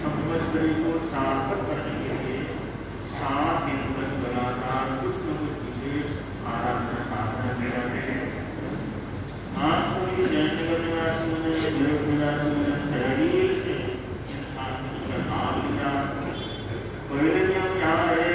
संवत्सरी को सार्थक करने के लिए 7 दिन तक लगातार कुछ न कुछ विशेष आराधना साधना में रहे। आंखों जैन निवासियों ने देव निवासियों ने शरीर से इन शास्त्रों का नाम लिया। पहले भी हम यहाँ रहे,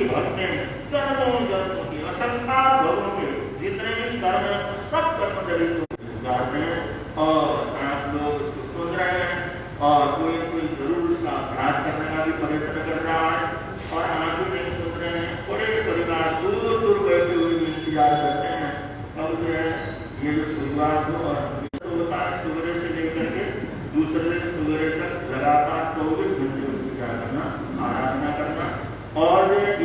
भक्त हैं जन्मों जन्मों की असंख्य भवों के जितने भी कर्म हैं सब कर्म दलित जाते हैं और आप लोग उसको सुन रहे हैं और कोई जरूर उसका अभ्यास करने का भी प्रयत्न कर रहा है और आप भी नहीं सुन रहे हैं। बड़े परिवार दूर दूर बैठे हुए भी इंतजार करते हैं अब जो है ये जो शुरुआत हो और सुबह से लेकर के दूसरे दिन सवेरे तक लगातार 24 घंटे उसकी क्या करना आराधना करना और एक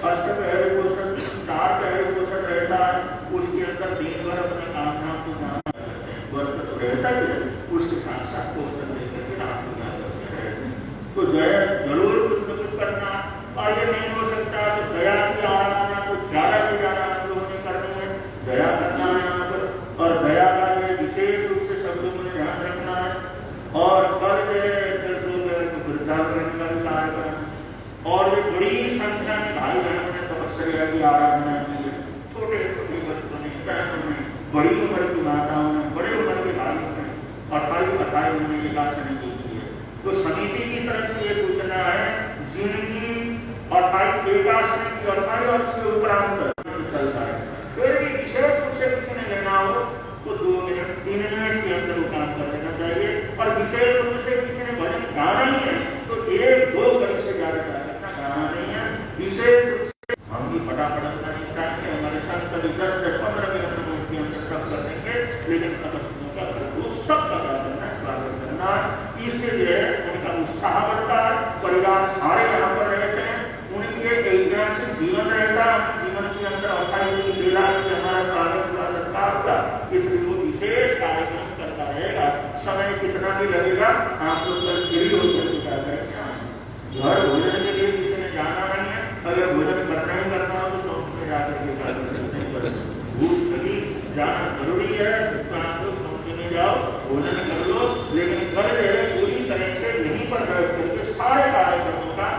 अष्टपहर पोषण 4 पहर पोषण रहता है उसके अंदर दिन भर अपने कामना को जाना करते हैं वर्ष तो रहता ही है उसके साथ साथ पोषण लेकर के रात को क्या करते रहते हैं। तो जय जरूर कुछ न कुछ करना और ये नहीं हो सकता तो दया की आराधना को ज्यादा से ज्यादा हम लोगों ने करनी है। दया करना है यहाँ पर और दया का ये विशेष रूप से सब लोगों ने ध्यान रखना है और कल वृद्धावरण का भी कार्य करना और ये बड़ी संख्या में भाई बहनों ने तपस्या की आराधना की है। छोटे छोटे बच्चों ने बहनों ने बड़ी उम्र की माताओं ने बड़े उम्र के भाइयों ने 28 उन्होंने एकादशी की है। तो समिति की तरफ से ये सूचना है जिनकी 28 एकादशी की 28 वर्ष के उपरांत चलता है फिर भी विशेष रूप से किसी ने लेना हो तो 2 मिनट 3 मिनट के अंदर वो काम कर लेना चाहिए और विशेष रूप से किसी ने भजन गाना ही है तो 1-2 घड़ी से ज्यादा गाना नहीं है। विशेष रूप से हम भी फटाफट नहीं चाहते हमारे साथ कभी 10-15 मिनट के अंदर सब कर देंगे लेकिन तपस्या का भरपूर सबका करना स्वागत करना इसलिए उनका उत्साह बढ़ता है। परिवार सारे यहाँ पर रहते हैं उनके एक से जीवन रहता है जीवन के अंदर हमारा स्वागत हुआ सत्कार हुआ इसलिए वो विशेष कार्यक्रम करता रहेगा। समय कितना भी लगेगा आप लोग कल फ्री होकर क्या करेंगे घर भोजन के लिए किसी ने जाना नहीं है अगर भोजन करना ही करना हो तो उसमें जाकर के कार्य भूख लगी जाना जरूरी है तो आप लोग पहुंचने में जाओ भोजन कर लो लेकिन कल पूरी तरह से यहीं पर बैठ करके सारे कार्यक्रमों का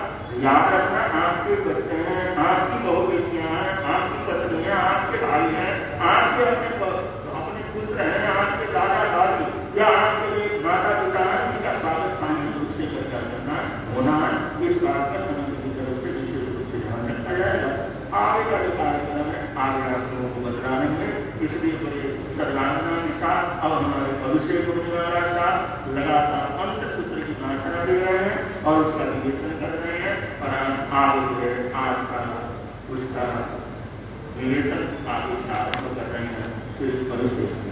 याद रखना। आपके बच्चे हैं आपकी बहु बेटियां हैं आपकी पत्नियां आपके भाई हैं आपके अपने पुत्र हैं आपके दादा दादी या आपके माता पिता हैं उनका स्वागत स्थानीय रूप से करना होना है। इस बात का समिति की तरफ से विशेष रूप से ध्यान रखा जाएगा। आगे का जो कार्यक्रम है आगे आप लोगों को बतलाने में इसलिए बड़े सद्भावना के साथ अब हमारे अभिषेक होने वाला साथ लगातार अंत सूत्र की भाषा दे रहे हैं और उसका निवेदन कर रहे हैं और आगे आज का उसका निवेदन आगे आरम्भ कर रहे हैं श्री अभिषेक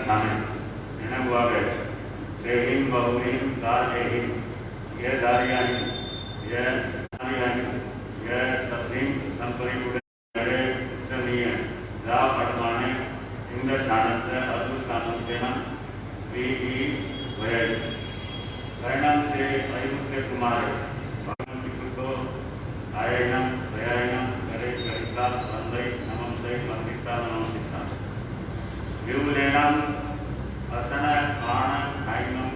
थाने એને हुआ गए देहिम बहुहिम दारिम ये दारियानी ये दारियानी ये सब्दिम संपरिपूर्ण उच्चनीय दा पटमाने इंद्र स्थानस्य अद्भुत सामर्थ्यम वी वय परिणाम से अयुक्त कुमार भगवती को आयनम वयायनम करे गरिता वंदय नमस्ते वंदिता नमस्ता विउलेनम असन आन आयनम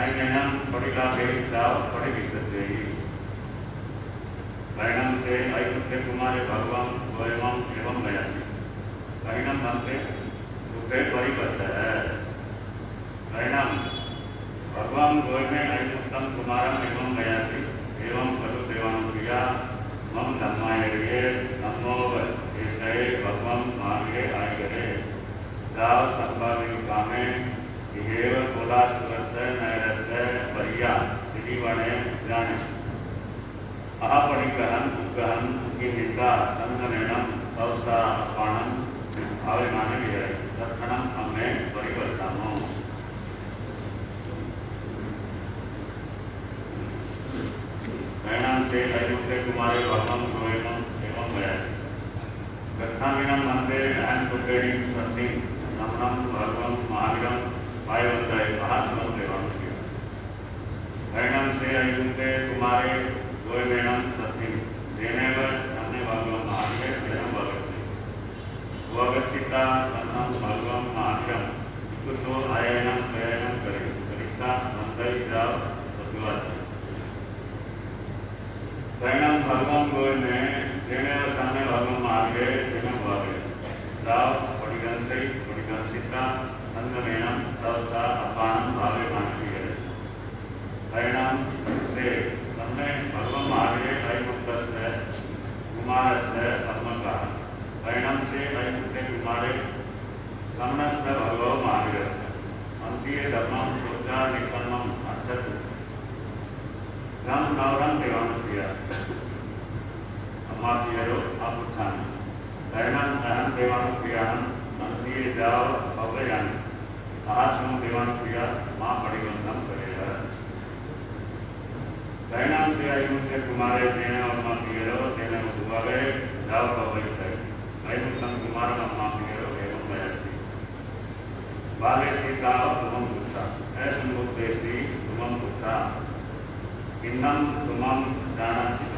आयनम पड़िला बेटा पड़े विसते परिणाम से अयुक्त कुमार भगवान वयम एवं गया परिणाम हमसे रूपे परिवर्तन है परिणाम भगवान गोय में अयुक्तम कुमारम एवं गयासी एवं खलु देवानुप्रिया मम धम्माय नमो ऐसे भगवान मांगे आय गए दाव संभावित कामे इहेव कोलासुरस्य नैरस्य परिया श्री वने जाने अहापणिकहन उद्गहन की निंदा संगनेनम सौसा अपानम आवे माने गए तत्क्षणम हमें परिवर्तनो परिणाम से अयुक्त कुमार भगवान गोयम एवं गया गच्छामिनम मंदे अहम कुटेरी सत्ति नमनम भगवान महावीरम वायुवंतय महात्मम देवम परिणाम से अयुक्त कुमार गोयमेनम सत्ति देनेव हमने भगवान महावीर एवं भगवती वगच्छिता सन्नम भगवान महावीरम कुतो आयनम वयनम करिता मंदय जाव सत्वाद परिणाम भगवान गोय में देने और सामने भगवान मार्गे देने वाले दाव पड़िगंसिता संगमेनम तवसा अपानम भावे मानती है परिणाम से सामने भगवान मार्गे अयुक्त से कुमार से पद्मका परिणाम से अयुक्त कुमारे समनस्थ भगवान मार्गे से अंतिय धर्मम सोचा निकलम अर्थत धम नवरम देवानुप्रिया अमात्यारो अपुच्छान परिणाम अहम देवानुप्रियाहम मंत्रिये जाव अवयान आश्रम देवानुप्रिया माँ परिवर्तन करेगा परिणाम से अयुक्त कुमारे देने और मात्यारो देने हुआवे जाव अवयत अयुक्तम कुमार मात्यारो एवं वयति बाले सीता तुमं पुत्रा ऐसा मुक्तेसी तुमं पुत्रा इन्नम तुमं जानासि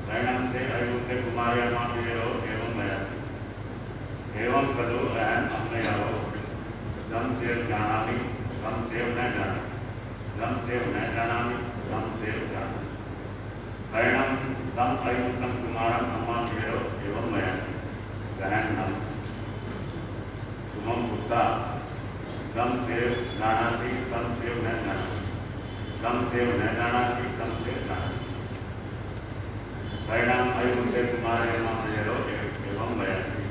परिणाम से अयुक्त कुमार मातृयो एवं मया एवं खलु अहम अम्मयो दम सेव जानामि दम सेव न जानामि दम सेव न जानामि दम सेव जानामि परिणाम दम अयुक्तम कुमारम अम्मातृयो एवं मया गहनम तुमं पुत्रा दम सेव जानासि दम सेव न जानामि दम सेव न जानासि दम सेव जानासि परिणाम अयुक्त कुमार मातृयो एवं वयसि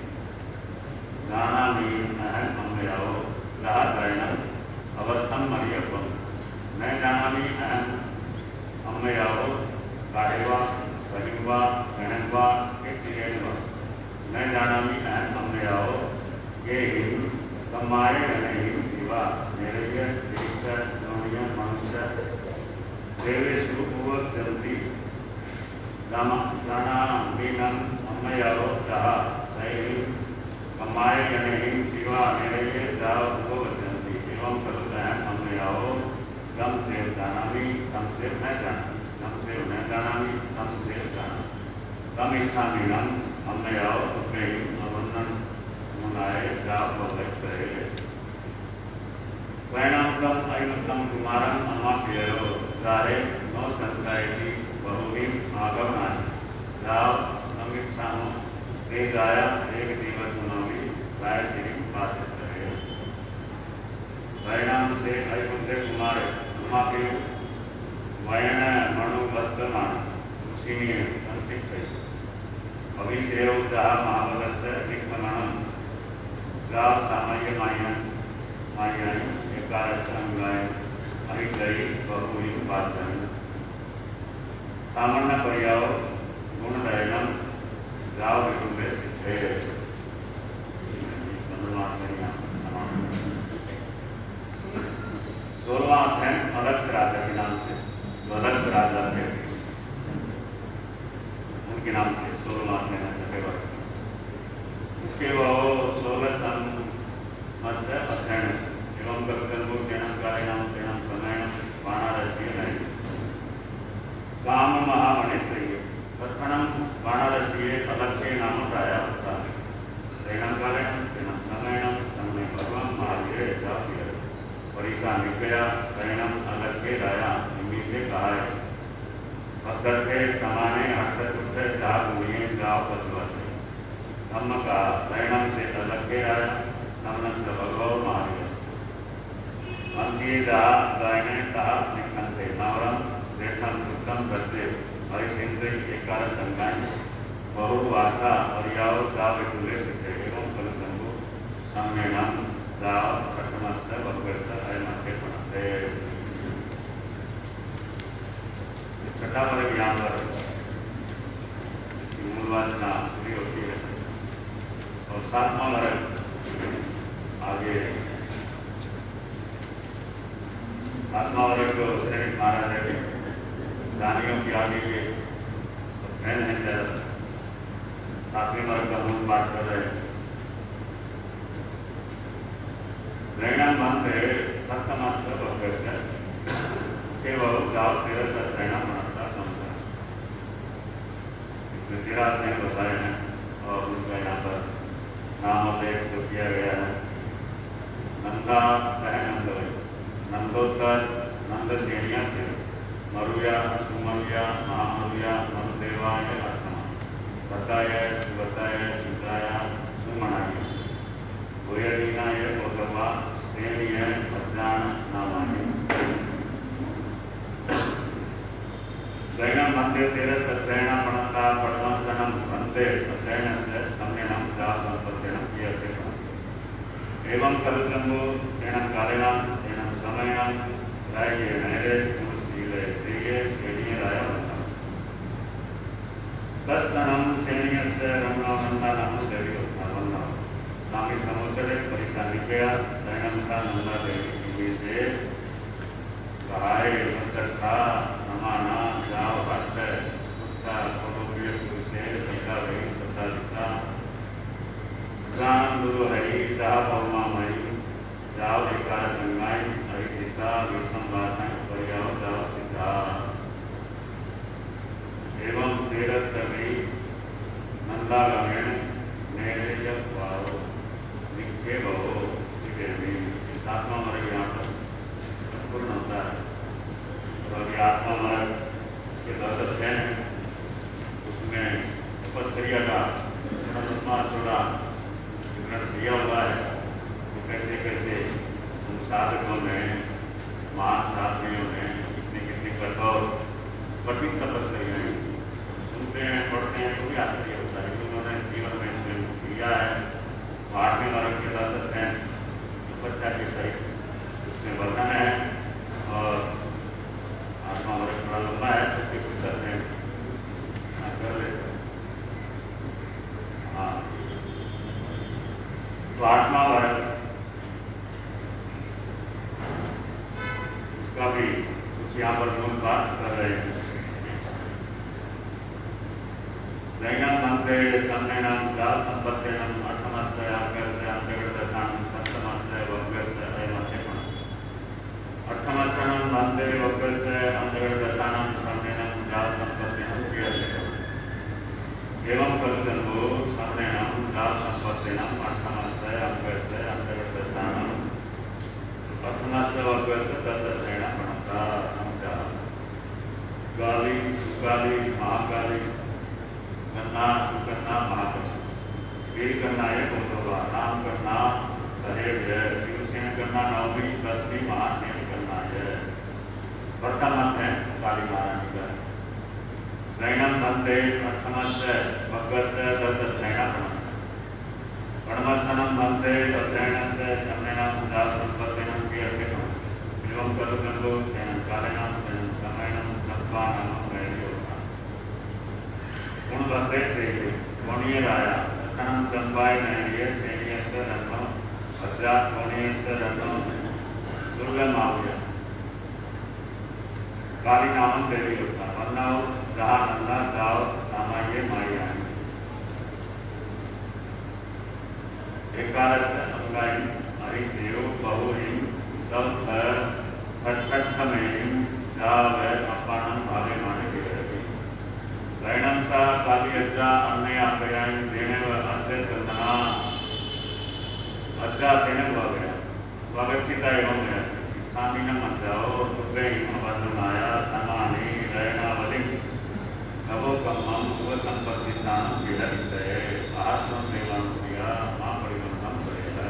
जानामि अहम अम्मयो लह परिणाम अवस्थम मरियपम न जानामि अहम अम्मयो गाहेवा बहिवा गणवा इत्येव न जानामि अहम अम्मयो ये हिम कमाय गणहिम दिवा नेरय तीर्थ नोनियम मनुष्य देवेषु पूर्वजन्ति जानामीनम अम्मयो जः सैहिम कमाय गणहिम दिवा नेरय दाव पूर्वजन्ति एवं खलु अहम अम्मयो गम सेव जानामि गम सेव न जानामि गम सेव न जानामि गम सेव जानामि गम इच्छामीनम अम्मयो सुखेहिम अवन्नम मुनाय दाव भवत्तये परिणामकम अयुक्तम कुमारम अमाप्ययो गारे नो संकायति बहुवीम आगमनानि दाव समीक्षामो ते गाया एक दिवस मनोवी गाय श्री पात्र परिणाम से अयुक्त कुमार अमाप्यो वयन मनोबद्धमान सुशीनीय संतिष्ठ अभिषेव जहा महाबलस्य निक्मनम गाव सामय्य मायन मायाई एकारसंगाय अहिगई बहुवी पात्रन सामान्य पर्याव गुणदयनम गाव विकुंभे सिद्धे परिसा निकया शरणम अलग्गे राया इन्हीं से कहा है पद्धति समाने अर्थुत्तर जाग हुए गाँव पद्वसे धम्म का शरणम से अलग्गे राया समनस्य भगवो मार्ग अंधेरा गायने कहा निखंते नवरम देशम उत्तम करते हरिसिंद्र एकार संज्ञान बहुवासा पर्याव दाव तुले सिद्धे एवं कलकंबु सम्मेलन दाव प्रथमस्य भगवस्य अयमते पढ़ते छठा वर्ग यहाँ पर मूल वासना पूरी होती है और सातवां वर्ग आगे आत्मा वर्ग को श्री महाराज है दानियों की आगे के फैन है ज़्यादा सातवें वर्ग का मूल पाठ कर रहे हैं रहना बंद है सप्तमास्त्र भगवस्य केवल गाँव तेरह से रहना बनाता समझा इसमें 13 ने बताए हैं और उनका यहाँ पर नामोल्लेख जो किया गया है नंदा नंद नंदोत्तर नंद श्रेणियाँ थे मरुया सुमरिया महामरुया नंदेवाय अर्थमा बताय सुबताय सुताय सुमनाय गोयदीनाय गौतमा श्रेणीय अज्ञान नामाय दैनम मंदिर तेरह सत्रैना पणता पद्मस्तनम भन्ते अध्ययन से सम्मेलन का संपत्तिनम किया थे एवं कलकंबो तेनम कालेनम तेनम समयनम राये नहरे कुरुशीले त्रिये श्रेणीय राया दस्तनम श्रेणीय से रमणानंदा नमो देवी उत्पन्न स्वामी समुचरे परिसा निकया दैनम का नंदा देवी शिवी से सहाय मंत्रता समाना जाव भट्ट उसका कोटोप्रिय पुरुषे सत्ता वही सत्ता दिखा जान गुरु हरि जा पौमा मई जाव एकार संगाई अहिता विष्णु वासन पर्याव जाव सिद्धा एवं तेरह सभी नंदा गमेण मेरे जब वाओ निके बहु निके सातवां वर्ग यहाँ पर पूर्ण होता है और अभी आत्मा मार्ग के दर्शक हैं उसमें उपस्त्रिया का छोड़ा विवरण दिया हुआ है तो कैसे कैसे उन साधकों ने महान साधनियों ने कितनी कितनी कठिन तपस्या हैं सुनते हैं पढ़ते हैं तो भी आश्चर्य होता है कि उन्होंने जीवन में इसमें किया है तो आठवें वर्ग के दर्शक हैं तपस्या के सहित उसमें वर्णन है और आत्मा वर्ग थोड़ा लंबा है तो फिर पुस्तक में कर लेते हाँ तो आत्मा वर्ग उसका भी कुछ यहाँ पर मूल बात कर रहे हैं दैनम मंत्रे सम्मेलन जाल संपत्तिनम अर्थमस्य आज्ञस्य अंतर्गतसानं सप्तमस्य भोगस्य अयमध्यपण अर्थमस्यनं वन्दे भोगस्य अंतर्गतसानं सम्मेलन जाल संपत्तिनम क्रियते एवं कलकंबो सम्मेलन जाल संपत्तिनम अर्थमस्य अंगस्य अंतर्गतसानं अर्थमस्य भोगस्य दशश्रेणा प्रणता नमता गाली सुगाली महाकाली करना सुकरना महाकर्म वीर करना है बोधवा नाम करना हरे शिवसेन करना नवमी दसवीं महासेन करना है प्रथम मंत्र है काली महारानी का दैनम बंदे अर्थमस्य भगवस्य दस दैना प्रणमस्तनम बंदे अध्ययनस्य सम्मेलन जाल संपत्तिनम की अर्पितम एवं कलकंबो तेन कालेनम तेन समयनम सत्वानम गुण बंदे से कोणीय राया तनम संवाय नहरिय सेनीय से रत्नम अध्यात्म कोणीय से रत्नम दुर्गम आव्य काली नामन देवी होता वन्नाव जहाँ नंदा जाओ सामान्य माया एकादश अंगाई हरि देव बहुरी सब छठ में जाव अपानम भावे माने के दैनम सा काली अज्जा अन्य आप्यायन देने व अंत्य चंदना अज्जा देने हो गया स्वागत एवं स्वामी न मत जाओ तुगे अवधमाया समानी रैणावली नवो कम्मम सुव संपत्ति स्थान विहरिते आत्म देवं क्रिया मां परिवर्तन करेगा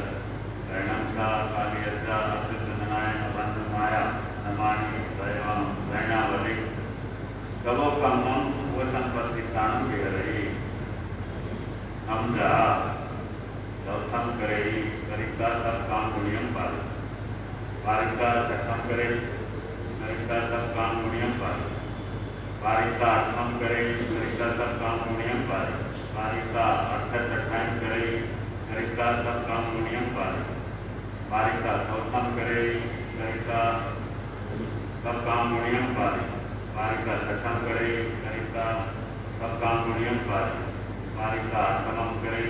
रैणम का कालियजा अत्युन्ननाय अवधमाया समानी रैणावली नवो कम्मम सुव संपत्ति स्थान विहरि हम जा चौथम करे करिका सब काम गुणियम पाल पारिका छठम करे करिका सब काम गुणियम पाल पारिका आठम करे करिका सब काम गुणियम पाल पारिका अठ छठाम करे करिका सब काम गुणियम पाल पारिका चौथम करे करिका सब काम गुणियम पाल पारिका छठम करे करिका सब काम गुणियम पाल पारिका आठम करे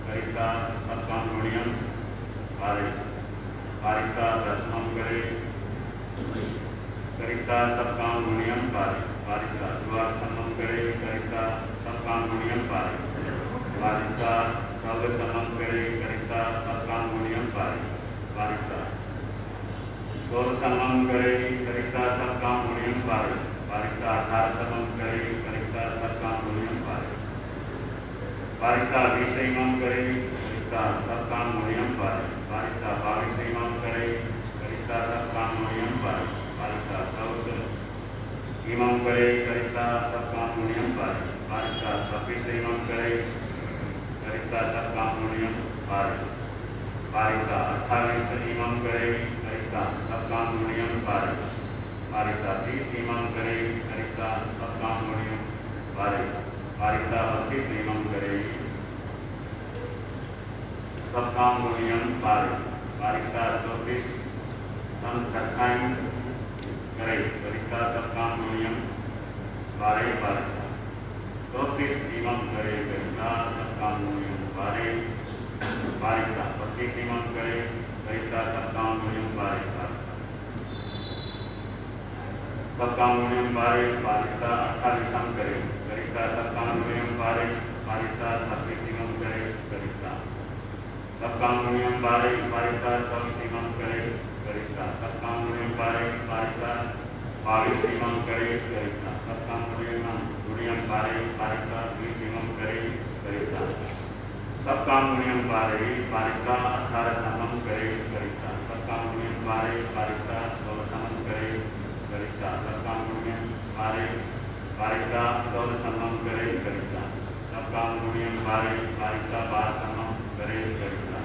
करिका सब काम गुणियम पारे पारिका दशमम करे करिका सब काम गुणियम पारे पारिका द्वादशमम करे करिका सब काम गुणियम पारे पारिका चौदहशमम करे करिका सब काम गुणियम पारे पारिका सोलहशमम करे करिका सब काम गुणियम पारे पारिका अठारहशमम करे करिका सब काम गुणियम पारे पारिका बीसईमम करे करिका सब काम गुणियम पारे पारिका बाईसईमम करे करिका सब काम गुणियम पारे पारिका चौदहईमम करे करिका सब काम गुणियम पारे पारिका छब्बीसईमम करे करिका सब काम गुणियम पारे पारिका अट्ठाईसईमम करे करिका सब काम गुणियम पारे पारिका 30ईमम करे करिका सब काम गुणियम पारे पारिका 32ईमम करे सब काम गुणियम पारे पारिका 34 छठाईम करे करिका सब काम गुणियम पारे पारिका 34ईमम करे करिका सब काम गुणियम पारे पारिका 35ईमम करे करिका सब काम गुणियम पारे सब काम गुणियम पारे पारिका 28ईमम करे करिका सब काम गुणियम पारे पारिका 26ईमम करे करिका सब काम गुणियम पारे पारिका 24ईमम करे करिका सब काम गुणियम पारे पारिका 22ईमम करे करिका सब काम गुणियम पारे पारिका 20ईमम करे करिका सब काम गुणियम पारे पारिका 18ईमम करे करिका सब काम गुणियम पारे पारिका 16ईमम करे करिका सब काम गुणियम पारे पारिका 14ईमम करे करिका सब काम गुणियम पारे पारिका 12ईमम करे करिका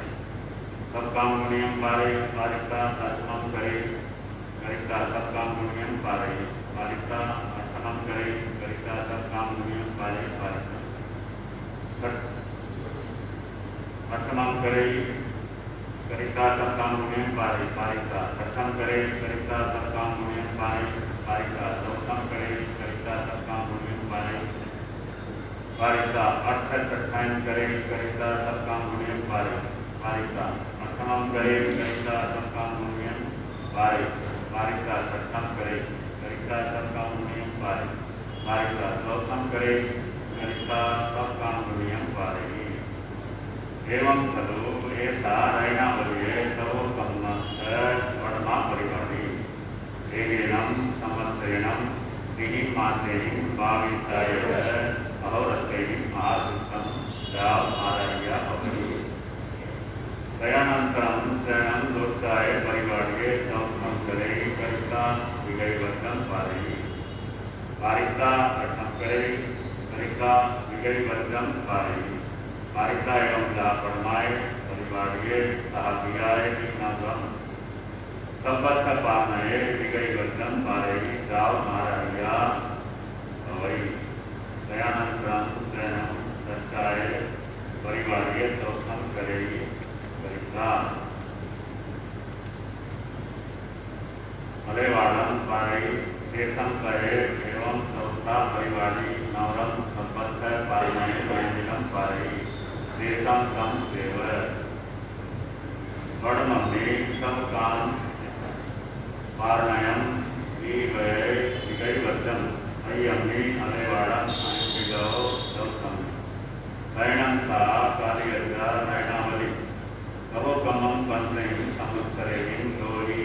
सब काम गुणियम पारे पारिका 10ईमम करे करिका सब काम गुणियम पारे पारिका 8ईमम करे करिका सब काम गुणियम पारे पारिका 8ईमम करे करिका सब काम गुणियम पारे पारिका 6ईमम करे करिका सब काम गुणियम पारे पारिका 4ईमम करे करिका सब काम गुणियम पारे पारिका 8 छठाईम करे करिका सब काम गुणियम पारे पारिका 8ईमम करे करिका सब काम गुणियम पारे पारिका 6ईमम करे करिका सब काम गुणियम पारे पारिका 4ईमम करे करिका सब काम गुणियम पारे एवं खलु ऐसा रैणावल्ये तवो कम्म वर्णमा परिवारि एवेनं संवत्सरेणं दिहिं मासेहिं भाविताय अहोरत्रैः महादुःखं आरय्य भवति तदनन्तरं त्रयणं लोकाय परिवार्ये चौथं करे करिका विजयवर्गं पारयि पारिका अष्टम करे करिका विजयवर्गं पारयि पारिका एवं लापरमाय परिवार्ये साहबियाय नागम सबत पानये विजयवर्गं पारयि जाव मारय्य भवति दयानंतरं त्रयणं तस्याय परिवार्ये चौथं करे करिका मलेवाड़ं पारयि शेषं करे एवं चौथा परिवारी नवरं संपत्त पारयि वैदिकं पारयि शेषं कम देव वर्णमि सब काम पारणयं विजयवर्गं अय्यमि अलेवाड़ं अनिपिगो चौथं त्रयणं सा कालियज्ञा रैणावली तवोकमं पंचैः संवत्सरेणं दोहि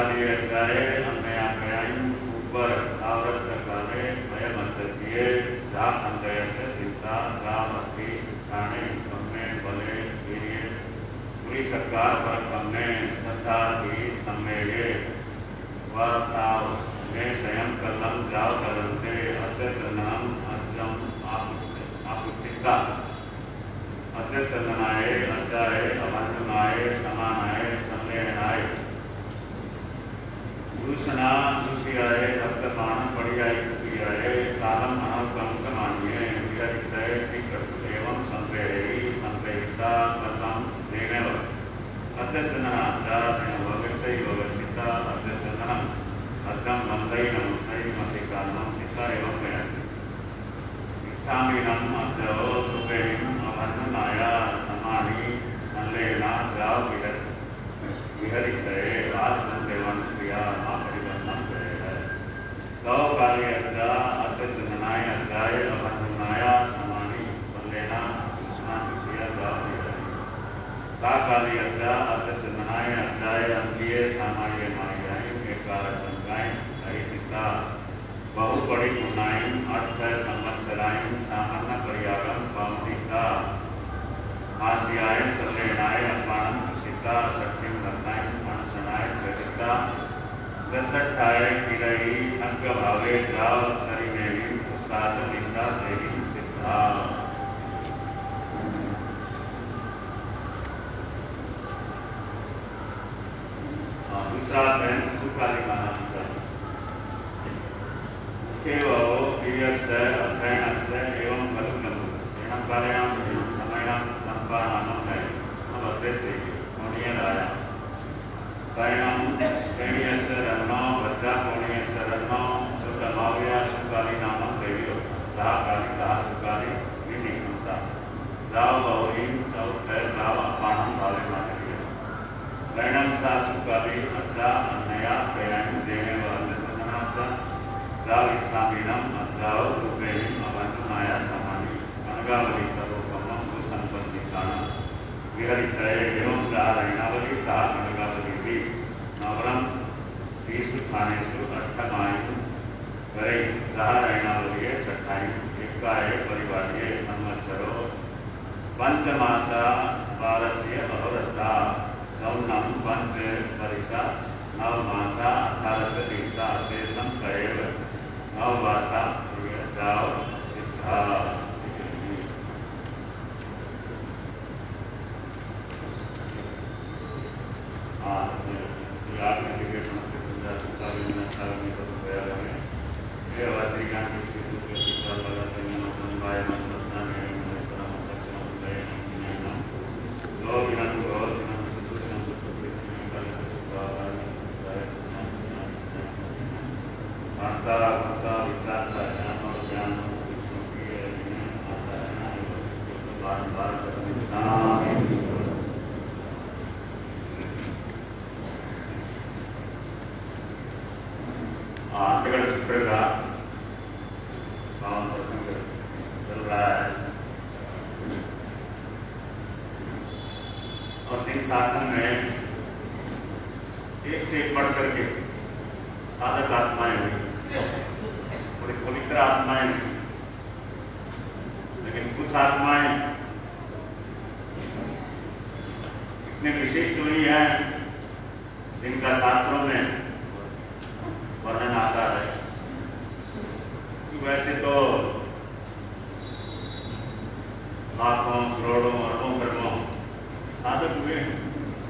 काली अध्याय अन्नया प्रयायम ऊपर आवृत काले मय मंत्रिये जा अंतय से चिंता राम अति प्राणे कम्मे बले वीर्य पूरी सरकार पर कम्मे श्रद्धा की सम्मेये वाताव में स्वयं कलम जाव करते अत्यंतनम अत्यम आपुचिता अत्यंतनाए अध्याय अवंजनाए समानाए संलेहनाए दूषणा दूषियाए रक्तपान पड़ियाए कुपियाए कालम अनवकम समान्ये विरहिताए टिकट एवं संप्रेही संप्रेहिता कलम देने अत्यंतना जातन भगवते भगवतिता अत्यंतनम अत्यम मंदैनम नैमति कालम सिता एवं प्रयासी इच्छामीनम अद्यो सुपेहिम अभन्नाया समानी संलेना जाव विहरितये राजसंदेवन क्रिया महापरिवर्तन करे गौ काली अद्या अत्यंतनाय अध्याय अभन्नाया समानी संलेना दूषणा दूषिया जाव सा काली अध्या अत्यंतनाय अध्याय अंतिये सामान्य मायाएं बेकार संगाएं हरिता बहु बड़ी गुनाएं अक्षय संवत्सराएं सामान्य पर्यावरण पावनिका आशियाएं संलेनाएं अपान सीता सत्यम रत्नाएं अनसनाएं जगता दशठाए किरई अंग भावे द्राव करिमेवी शासन निंदा सेवी सिद्धा दूसरा बहन सुकाली का नाम था केवल प्रियस्य अध्ययनस्य एवं कलुकलु एवं कार्याम समयम संपादनम है अवधेते कोणीयराया कायम केणीयस्य रन्नो वज्रा कोणीयस्य रन्नो सुकभाव्या सुकाली नामं देवियो सा काली सा सुकाली विनिमता राव बहुरी चौथे राव अपानम भावे माने वैनम सा सुकाली अद्या अन्नया प्रयाण देने वाले सनाता राव इस्लामीनम अद्याव रूपेहिम अवंजनाया समानी अनगावली सर्वोपमम भूसंपत्ति काना विहरितये एवं गारैणावली सा अनगावली भी नवरम तीसु थानेसु अष्टमायु करे गारैणावली छठाई एकाए परिवार्ये संवत्सरो पंचमासा पारस्य अहोरता नवनम पंच परिषा नवमासा 18 दीक्षा शेषम कएव नववासा जाव सिद्धा आपने टिकट में पूजा सुखारी में सारणी को गया है ये वासी का किसी को शिक्षा लगा देने में संभाय में सत्ता में परम सत्य में नाम दो बिना दो वार्ता वार्ता विचार का ज्ञान और ज्ञान विश्व की आशा है बार बार आंतरिक सूत्र का पावन प्रसंग चल रहा है और तीन शासन में एक से एक बढ़ करके साधक आत्माएं हुई बड़ी पवित्र आत्माएं हुई लेकिन कुछ आत्माएं इतने विशिष्ट हुई हैं जिनका शास्त्रों में वर्णन आता है कि वैसे तो लाखों करोड़ों अरबों खरबों साधक हुए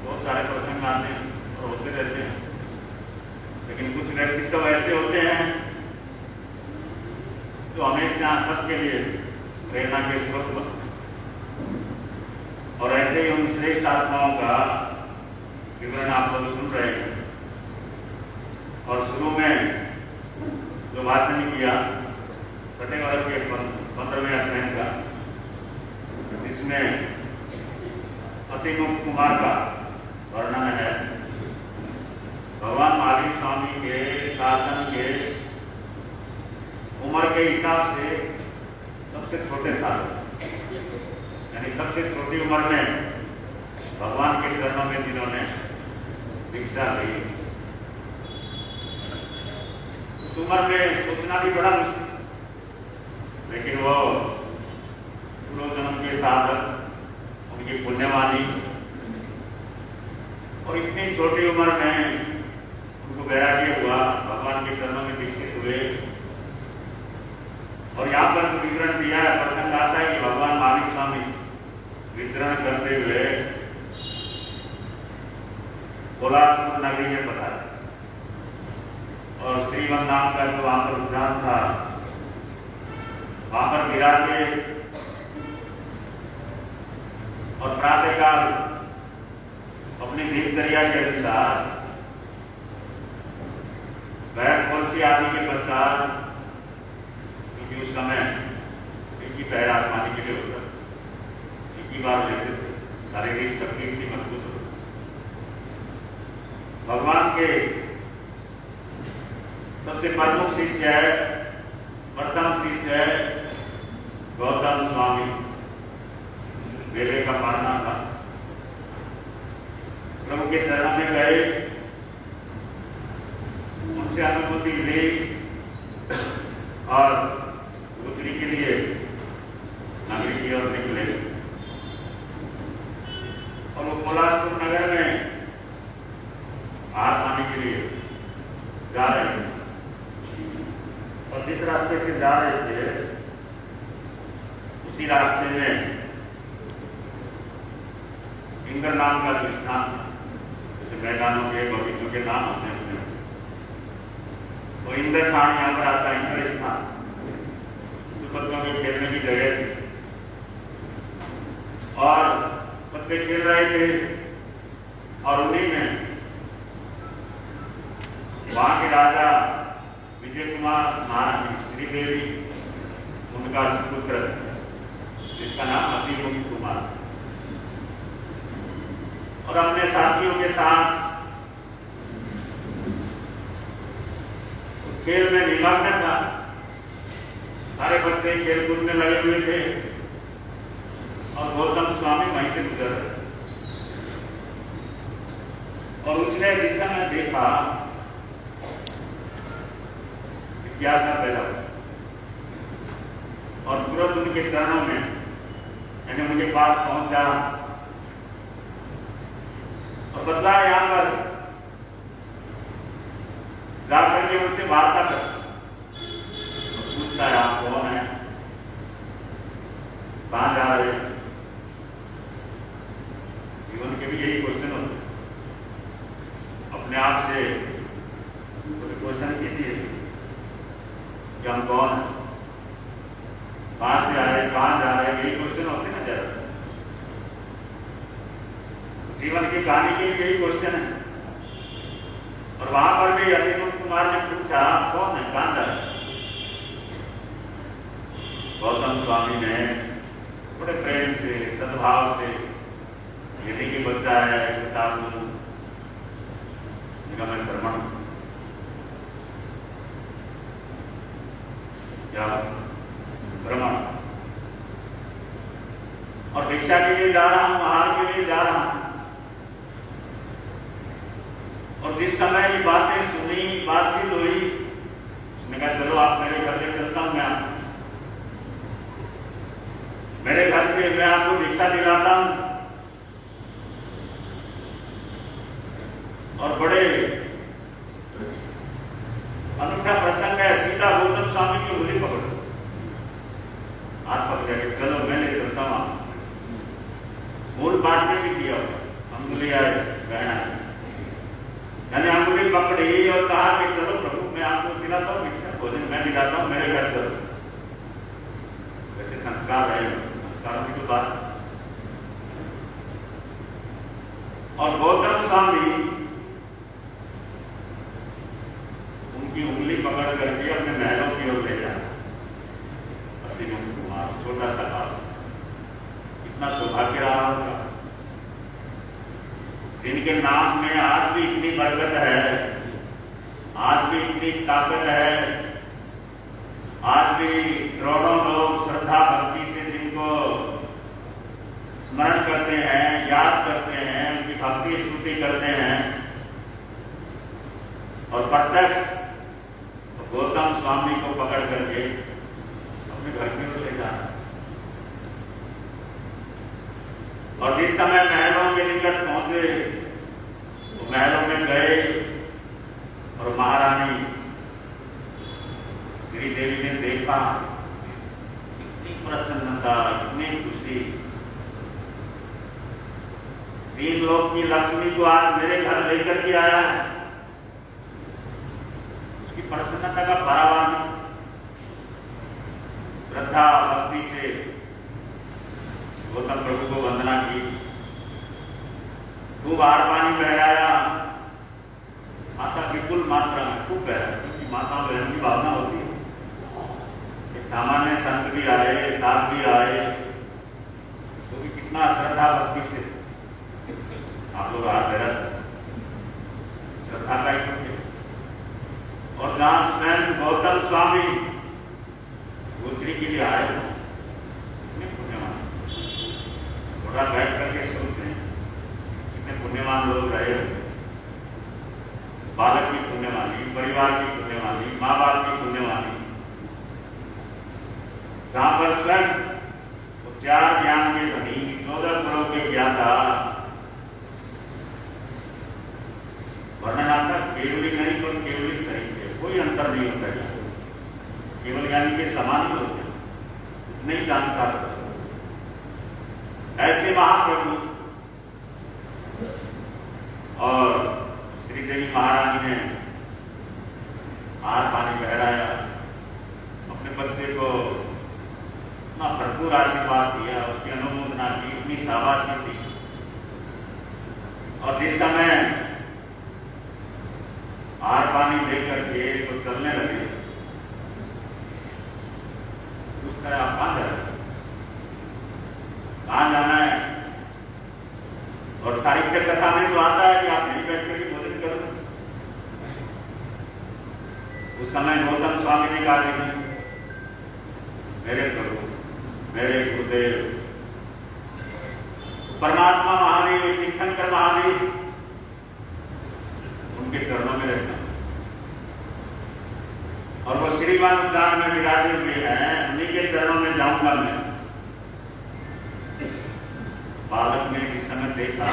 बहुत सारे प्रसंग आते हैं और होते रहते हैं लेकिन कुछ व्यक्तित्व ऐसे होते हैं जो हमेशा सबके लिए प्रेरणा के स्रोत और ऐसे ही उन श्रेष्ठ आत्माओं का विवरण आप लोग सुन रहे हैं और शुरू में जो भाषण किया छठे वर्ग के 15वें अध्याय का जिसमें अतिमुख कुमार का वर्णन है भगवान महावीर स्वामी के शासन के उम्र के हिसाब से सबसे छोटे साधक यानी सबसे छोटी उम्र में भगवान के चरणों में जिन्होंने दीक्षा ली उस उम्र में सोचना भी बड़ा मुश्किल, लेकिन वो पूर्व जन्म के साधक, उनकी पुण्यवानी और इतनी छोटी उम्र में उनको वैराग्य हुआ, भगवान के चरणों में दीक्षित हुए। और यहाँ पर विवरण दिया है, प्रसंग आता है कि भगवान मानिक स्वामी विचरण करते हुए कोलासपुर नगरी में पधारे और श्रीमन नाम का जो वहां पर उद्यान था वहां पर गिरा के और प्रातःकाल अपनी दिनचर्या के अनुसार वह तुलसी आदि के पश्चात, क्योंकि उस समय एक ही पैर आसमानी के लिए होता, एक ही बार लेते थे, शारीरिक शक्ति इतनी मजबूत होती। भगवान के सबसे प्रमुख शिष्य है, प्रथम शिष्य है गौतम स्वामी, वेले का मानना था। प्रभु के चरणों में गए, उनसे अनुभूति ली और उत्तरी के लिए नगरी की ओर निकले। और वो कोलासपुर नगर में हाथ आने के लिए जा रहे थे और जिस रास्ते से जा रहे थे उसी रास्ते में इंद्र नाम का जो स्थान, जैसे मैदानों के बगीचों के नाम होते हैं, वो इंद्र स्थान यहाँ पर आता है। इंद्र स्थान जो बच्चों के खेलने की जगह थी और बच्चे खेल रहे थे और उन्हीं में वहां के राजा विजय कुमार महारानी श्रीदेवी, उनका पुत्र जिसका नाम अतिमुखी कुमार, और अपने साथियों के साथ उस खेल में निमग्न था। सारे बच्चे खेलकूद में लगे हुए थे और गौतम स्वामी वहीं से गुजर रहे और उसने जिस समय देखा जिज्ञासा पैदा हुई और तुरंत उनके चरणों में, यानी उनके पास पहुंचा और बदला यहाँ पर जाकर के उनसे वार्ता कर पूछता है, आप कौन है, कहां जा रहे हैं। जीवन के भी यही क्वेश्चन होते हैं, अपने आप से क्वेश्चन कीजिए कि हम कौन है, कहां से आए, कहां जा रहे हैं, यही क्वेश्चन होते हैं ना। जरा जीवन की कहानी के यही क्वेश्चन है। और वहां पर भी अतिमुख कुमार ने पूछा, कौन है, कहां जा रहे हैं। गौतम स्वामी ने बड़े प्रेम से, सद्भाव से, यदि की बच्चा है, किताब मैं श्रमण या श्रमण और भिक्षा के लिए जा रहा हूं, आहार के लिए जा रहा हूं। और जिस समय ये बातें सुनी, बातचीत हुई, उसने कहा चलो आप मेरे घर ले चलता हूं, मैं मेरे घर से मैं आपको भिक्षा दिलाता हूं। और बड़े अनूठा प्रसंग है, सीता गौतम स्वामी की उंगली पकड़ो, हाथ पकड़ के चलो मैं ले चलता हूं। मूल बात में भी किया, अंगुली आए बहना, मैंने अंगुली पकड़ी और कहा कि चलो प्रभु मैं आपको दिलाता हूँ भिक्षा, भोजन मैं दिलाता हूँ, मेरे घर चलो। वैसे संस्कार है, संस्कारों की तो बात। और गौतम स्वामी उनकी उंगली पकड़ करके अपने महलों की ओर ले जाए। अतिमुख कुमार छोटा सा था, इतना सौभाग्य रहा होगा। जिनके नाम में आज भी इतनी बरकत है, आज भी इतनी ताकत है, आज भी करोड़ों लोग श्रद्धा भक्ति से जिनको स्मरण करते हैं, याद करते हैं, उनकी भक्ति स्तुति करते हैं और प्रत्यक्ष गौतम स्वामी को पकड़ करके अपने घर में ले जा रहा। और जिस समय महलों के निकट पहुंचे तो महलों में गए और महारानी श्री देवी ने देखा, इतनी प्रसन्नता, इतनी खुशी, तीन लोग की लक्ष्मी को आज मेरे घर लेकर के आया है। उसकी प्रसन्नता का पारावार नहीं। श्रद्धा भक्ति से गौतम प्रभु को वंदना की, खूब आर पानी बहराया। माता विपुल मात्रा में खूब बहराया, क्योंकि माता बहन की भावना होती है। एक सामान्य संत भी आए, साथ भी आए, तो भी कितना श्रद्धा भक्ति से आप लोग हाथ बहरा, श्रद्धा का ही है। और जहां स्वयं गौतम स्वामी गोत्री के लिए आए, थोड़ा बैठ करके सोचते हैं कितने पुण्यवान लोग रहे। बालक की पुण्यवानी, परिवार की पुण्यवानी, माँ बाप की पुण्यवानी, जहां पर स्वयं उच्चार ज्ञान के धनी, 14 गुणों के ज्ञाता, वर्णनात्मक केवली नहीं पर केवली सही है, कोई अंतर नहीं होता है। केवल ज्ञानी के समान ही होते हैं, नहीं जानता। ऐसे महाप्रभु और श्री देवी महारानी ने आर पानी बहराया, अपने बच्चे को इतना भरपूर आशीर्वाद दिया, उसकी अनुमोदना की, इतनी शाबाशी दी। और जिस समय आर पानी लेकर के तो चलने लगे, उस तरह आप कहां जा रहे, कहां जाना है? और साहित्य कथा में तो आता है कि आप नहीं बैठ कर ही भोजन करो। उस समय गौतम स्वामी ने कहा कि मेरे प्रभु, मेरे गुरुदेव परमात्मा महादेव, तीर्थंकर महादेव, उनके चरणों में रहना। और वो श्रीमान उद्यान में विराजे हुए हैं, उन्हीं के चरणों में जाऊंगा मैं। बालक ने इस समय देखा,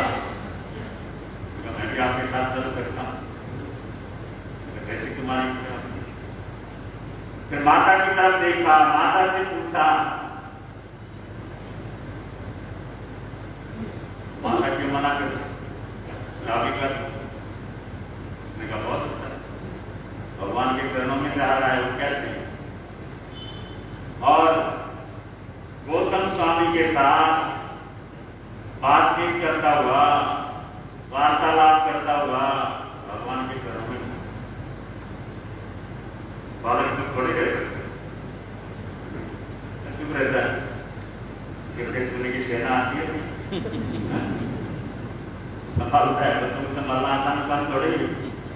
मैं भी आपके साथ चल सकता हूं, कैसे तुम्हारी इच्छा। फिर माता की तरफ देखा, माता से पूछा, माता क्यों मना कर, कर। उसने कहा बहुत अच्छा, भगवान के चरणों में जा रहा है, वो क्या चाहिए। और गौतम स्वामी के साथ बातचीत करता हुआ, वार्तालाप करता हुआ भगवान के चरणों में। बालक तो थोड़े चुप रहता है, कितने सुनने की सेना आती है, संभालता है बच्चों को संभालना आसान काम थोड़े ही।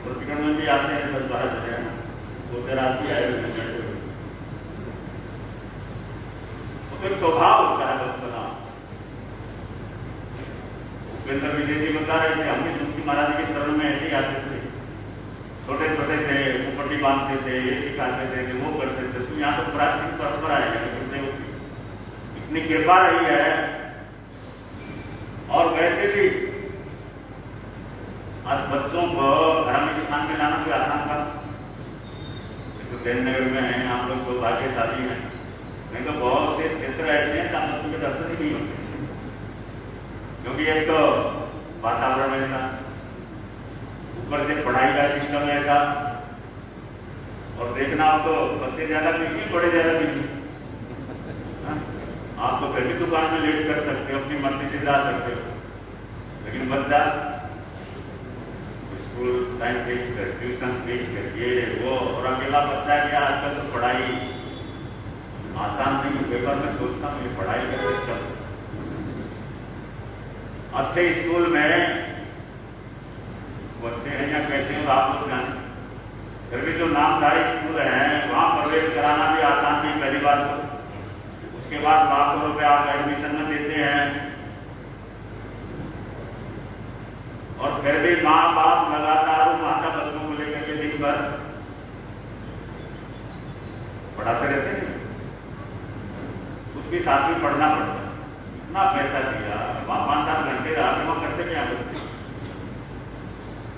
प्रतिक्रम में भी आते हैं, सब बाहर चले हैं, वो जरा आती है, तो स्वभाव होता है बचपना। उपेंद्र विजय जी बता रहे थे, हम भी सुनती महाराज के चरणों में ऐसे ही आते थे, छोटे छोटे थे, मुपट्टी बांधते थे, ये सिखाते थे, वो करते थे। तो यहाँ तो प्राचीन परंपरा है, गुरुदेव की इतनी कृपा रही है। और वैसे भी आज बच्चों को धार्मिक स्थान में लाना कोई आसान बात। तो जयनगर में है, हम लोग तो भाग्यशाली हैं, नहीं तो बहुत से क्षेत्र ऐसे हैं जहाँ बच्चों के दर्शन ही नहीं होते, क्योंकि एक तो वातावरण ऐसा, ऊपर से पढ़ाई का सिस्टम ऐसा, और देखना हो तो बच्चे ज्यादा बिजी, बड़े ज्यादा बिजी। आप तो कभी दुकान में लेट कर सकते हो, अपनी मर्जी से जा सकते हो, लेकिन बच्चा स्कूल टाइम वेस्ट कर, ट्यूशन वेस्ट कर, ये वो, और अकेला बच्चा क्या, आजकल तो पढ़ाई आसान नहीं है। पेपर में सोचता हूँ ये पढ़ाई का सिस्टम, अच्छे स्कूल में वो अच्छे हैं या कैसे हो आप लोग जाने, फिर भी जो नामधारी स्कूल है वहां प्रवेश कराना भी आसान नहीं पहली बार तो। उसके बाद लाखों रुपए आप एडमिशन में देते हैं, और फिर भी माँ बाप लगातार माता बच्चों को लेकर के दिन भर पढ़ाते रहते हैं, उसके साथ भी पढ़ना पड़ता है। इतना पैसा दिया, वहाँ 5-7 घंटे रहा, वहाँ करते क्या बच्चे?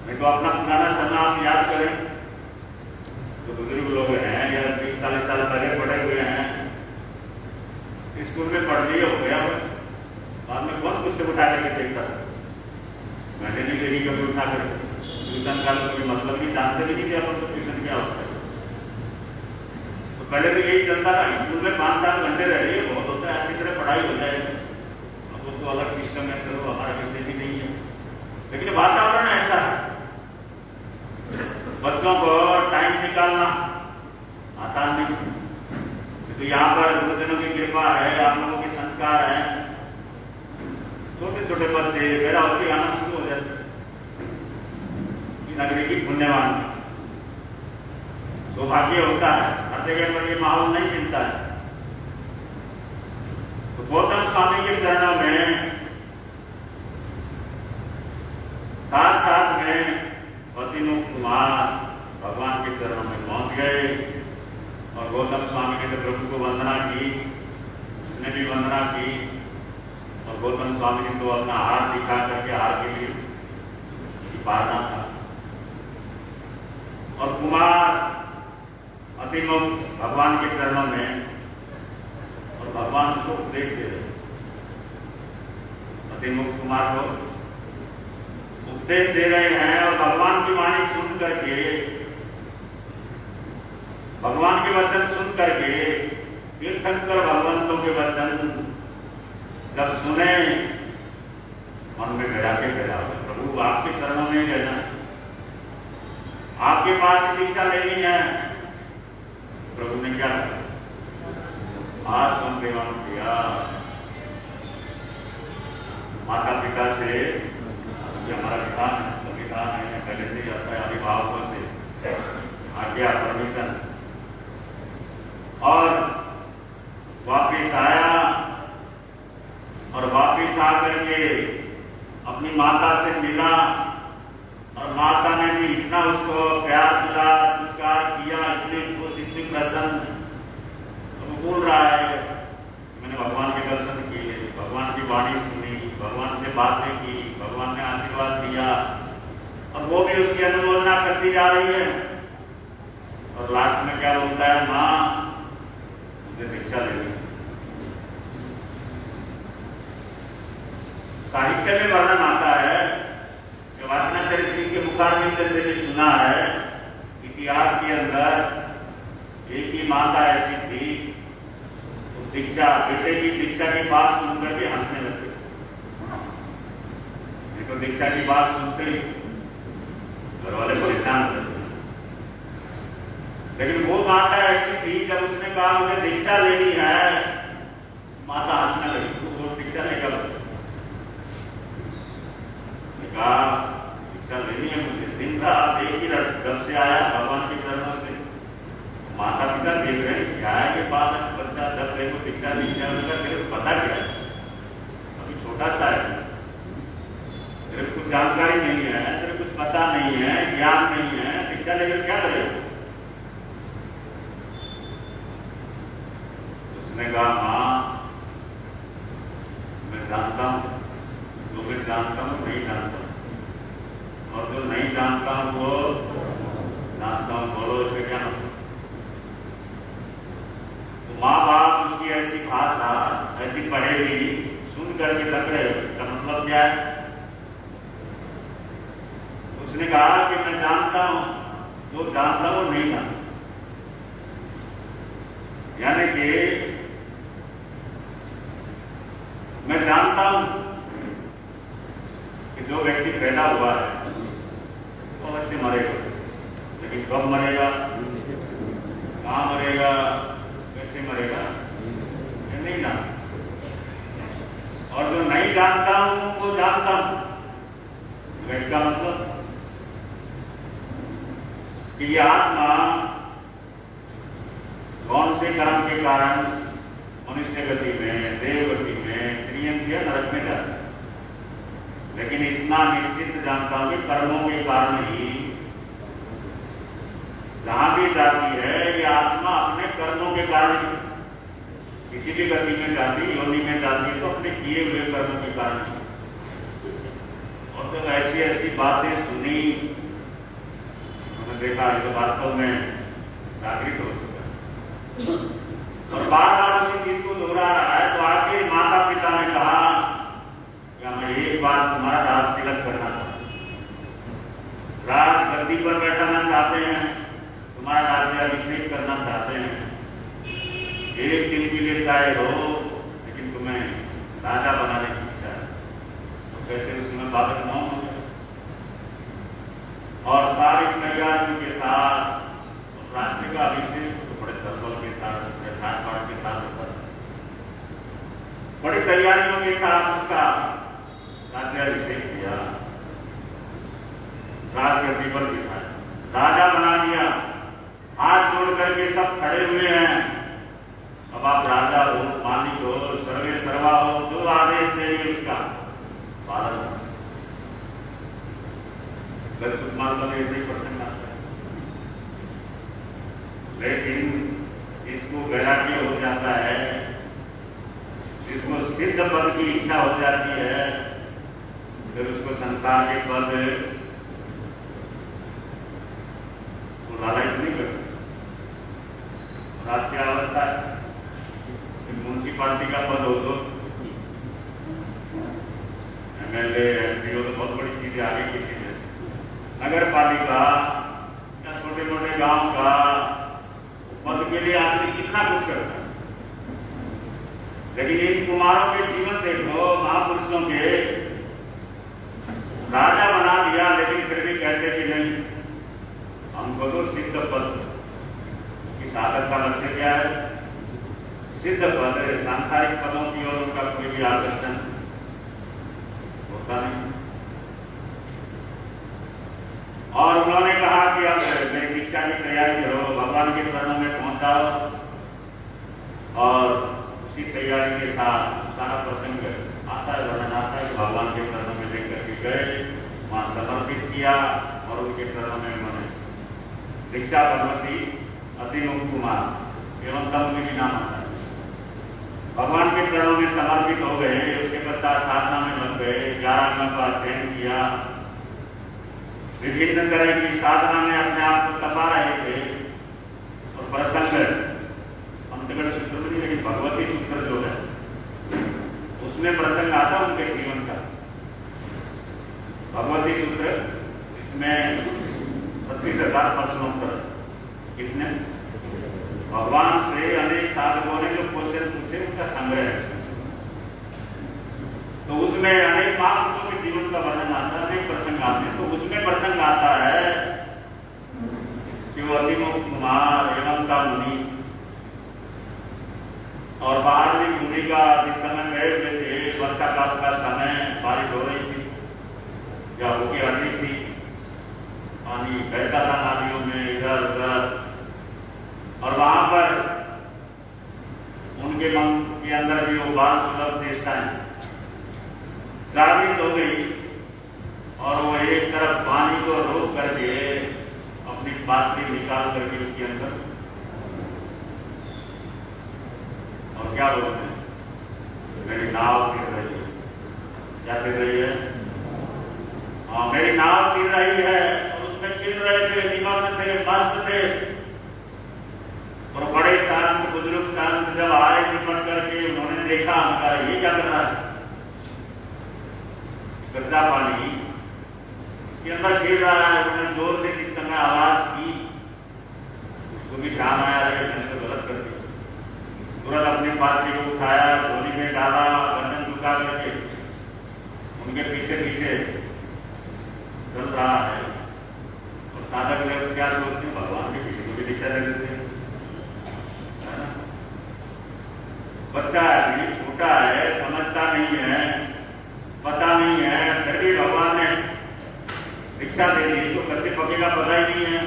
नहीं तो अपना पुराना समय आप याद करें, जो बुजुर्ग लोग हैं या 30-40 साल पहले पढ़े हुए हैं, स्कूल में पढ़ लिए हो गया, बाद में कौन पुस्तक उठा करके देखता था? मैंने नहीं देखी कभी उठा कर। ट्यूशन का कोई मतलब नहीं, जानते भी नहीं कि अपन तो ट्यूशन क्या होता है। तो पहले तो यही चलता था, स्कूल में 5-7 घंटे रह रही है, बहुत होता है, अच्छी तरह पढ़ाई हो जाए। अब उसको अलग सिस्टम है, चलो हमारा विषय भी नहीं है, लेकिन वातावरण ऐसा है, बच्चों को टाइम निकालना आसान नहीं। तो यहाँ पर गुरुजनों की कृपा है, आप लोगों के संस्कार हैं, छोटे छोटे बच्चे मेरा होती आना शुरू हो जाते। नगरी की पुण्यवान सौभाग्य होता है, हर जगह पर ये माहौल नहीं मिलता है। तो गौतम स्वामी के चरणों में साथ साथ में पतिमुख कुमार भगवान के चरणों में पहुंच गए और गौतम स्वामी ने तो प्रभु को वंदना की, उसने भी वंदना की और गौतम स्वामी ने तो अपना हार दिखा करके हार के लिए पारना था। और कुमार अतिमुख भगवान के चरणों में और भगवान को उपदेश दे रहे, अतिमुख कुमार को उपदेश दे रहे हैं और भगवान की वाणी सुन करके, भगवान के वचन सुन करके, तीर्थंकर भगवंतों के वचन जब सुने, मन में गया के गया, प्रभु आपके चरणों में ही रहना, आपके पास दीक्षा लेनी है। प्रभु ने क्या आज तुम प्रेम किया, माता पिता से, ये हमारा विधान है, संविधान है, पहले से ही आता है, अभिभावकों से आज्ञा परमिशन, और वापिस आया और वापिस आकर के अपनी माता से मिला और माता ने भी इतना उसको प्यार दिला, नमस्कार किया, इतनी खुश, इतनी प्रसन्न। तो वो बोल रहा है मैंने भगवान के दर्शन किए, भगवान की वाणी सुनी, भगवान से बातें की, भगवान ने आशीर्वाद दिया, और वो भी उसकी अनुमोदना करती जा रही है। और लास्ट में क्या बोलता है, माँ मुझे दीक्षा लेनी। साहित्य में वर्णन आता है, वाचनाचार्य श्री के मुखारविंद से भी सुना है, इतिहास के अंदर एक ही माता ऐसी थी, तो दीक्षा, बेटे की दीक्षा की बात सुनकर के हंसने लगे। तो दीक्षा की बात सुनते ही घर वाले परेशान हो गए, लेकिन वो माता ऐसी थी, जब उसने कहा मुझे दीक्षा लेनी है, माता हंसने लगी, वो दीक्षा नहीं कर कहा दीक्षा लेनी है मुझे। दिन रात एक ही जब से आया भगवान के चरणों से, माता पिता देख रहे हैं क्या है के पास बच्चा, जब देखो दीक्षा दीक्षा उनका, तेरे को पता क्या है, अभी छोटा सा है, तेरे को कुछ जानकारी नहीं है, तेरे कुछ पता नहीं है, ज्ञान नहीं है, दीक्षा लेकर क्या करेगा? उसने कहा माँ मैं जानता हूँ, जो मैं जानता हूँ नहीं जानता, और जो नहीं जानता हूं वो जानता हूं, बोलो इसका क्या मतलब? तो माँ बाप उसकी ऐसी भाषा, ऐसी पढ़ेगी सुन करके लग रहे, इसका मतलब क्या है? उसने कहा कि मैं जानता हूं, जो जानता हूं नहीं जानता, यानी कि मैं जानता हूं कि जो व्यक्ति पैदा हुआ है वो अवश्य मरेगा, लेकिन कब मरेगा, कहाँ मरेगा, कैसे मरेगा, ये नहीं जानता। और जो नहीं जानता हूं वो जानता हूं, इसका मतलब कि ये आत्मा कौन से कर्म के कारण मनुष्य गति में, देव गति में, त्रियंत या नरक में जाता है, लेकिन इतना निश्चित जानता हूं कि कर्मों के कारण ही जहां भी जाती है ये आत्मा अपने कर्मों के के कारण, किसी भी गति में जाती, योनि में जाती तो अपने किए हुए कर्म के कारण। और तो ऐसी ऐसी बातें सुनी, मैंने देखा ये तो वास्तव में जागृत हो चुका है और बार बार उसी चीज को दोहरा रहा है। तो आखिर माता पिता ने कहा कि हमें एक बात, तुम्हारा राज तिलक करना चाहते हैं, राज गद्दी पर बैठाना चाहते हैं, तुम्हारा राज्याभिषेक करना चाहते हैं, एक दिन के लिए चाहे हो, लेकिन तुम्हें राजा बनाने की इच्छा है। तो कहते उसमें बालक मौन हो गया और सारी तैयारियों के साथ राज्य का अभिषेक तो बड़े दलबल के साथ, ठाट के साथ होता है, बड़ी तैयारियों के साथ उसका राज्याभिषेक किया, राजगद्दी पर बिठाया, राजा बना दिया। हाथ जोड़ करके सब खड़े हुए हैं, अब आप राजा हो, मालिक हो, सर्वे सर्वा हो, जो आदेश है ये उसका पालन। सुकमाल में ऐसे ही प्रसंग आता है, लेकिन जिसको वैराग्य हो जाता है, जिसको सिद्ध पद की इच्छा हो जाती है, फिर उसको संसार के पद को लालच नहीं करता। रात क्या अवस्था है, म्यूनसिपालिटी का पद हो तो MLA MP हो तो बहुत बड़ी चीजें आगे की चीजें, नगर पालिका या छोटे मोटे गांव का पद के लिए आदमी कितना कुछ करता है। लेकिन इन कुमारों के जीवन देखो, महापुरुषों के, राजा बना दिया, लेकिन फिर भी कहते कि नहीं, हमको तो सिद्ध पद की साधक का लक्ष्य क्या है, सिद्ध पद, सांसारिक पदों की ओर उनका कोई भी आकर्षण होता नहीं। और उन्होंने कहा कि अब मेरी दीक्षा की तैयारी करो, भगवान के चरणों में पहुंचाओ, और उसी तैयारी के साथ सारा प्रसंग आता है, वर्णन आता है कि भगवान के चरणों में लेकर के गए, वहां समर्पित किया और उनके चरणों में उन्होंने दीक्षा भगवती अतिमुख कुमार एवं तम भी नाम आता है, भगवान के चरणों में समर्पित हो गए। उसके पश्चात साधना में लग गए, 11 अंगों का अध्ययन किया, विभिन्न तरह की साधना में अपने आप को तपा रहे थे। और प्रसंग अंतगढ़ सूत्र में, लेकिन भगवती सूत्र जो है उसमें प्रसंग आता उनके जीवन का। भगवती सूत्र, इसमें 36,000 प्रश्नोत्तर, कितने भगवान से अनेक साधकों ने जो क्वेश्चन पूछे उनका संग्रह है। तो उसमें अनेक महापुरुषों के जीवन का वर्णन आता है, अनेक प्रसंग आते हैं। तो उसमें प्रसंग आता है कि वो अतिमुख कुमार एवं का मुनि और बाहर भी मुनि का जिस समय गए हुए थे, वर्षा काल का समय, बारिश हो रही थी या होगी हटी थी, पानी बहता था नालियों में इधर उधर, और वहां पर उनके मन के अंदर भी वो बाल सुलभ चेष्टाएं जागृत हो गई और वो एक तरफ पानी को रोक करके अपनी पात्री निकाल करके उसके अंदर, और क्या बोलते हैं, मेरी नाव गिर रही है, क्या गिर रही है, हाँ मेरी नाव गिर रही है, और उसमें गिर रहे थे, निमग्न थे, मस्त थे। और बड़े शांत बुजुर्ग शांत जब आए निपट करके, उन्होंने देखा, उनका ये क्या कर रहा है, कच्चा पानी इसके अंदर गिर रहा है। उन्होंने जोर से किस समय आवाज की, उसको भी ध्यान आया, मैंने तो गलत कर दिया। तुरंत अपनी पात्री को उठाया, धोनी में डाला, गर्दन झुका करके उनके पीछे पीछे चल रहा है। और साधक लोग क्या सोचते हैं, भगवान के पीछे को भी दिशा दे देते हैं। बच्चा है, छोटा है, समझता नहीं है, पता नहीं है, फिर भी भगवान ने दीक्षा दे दी, तो कच्चे पके का पता ही नहीं है।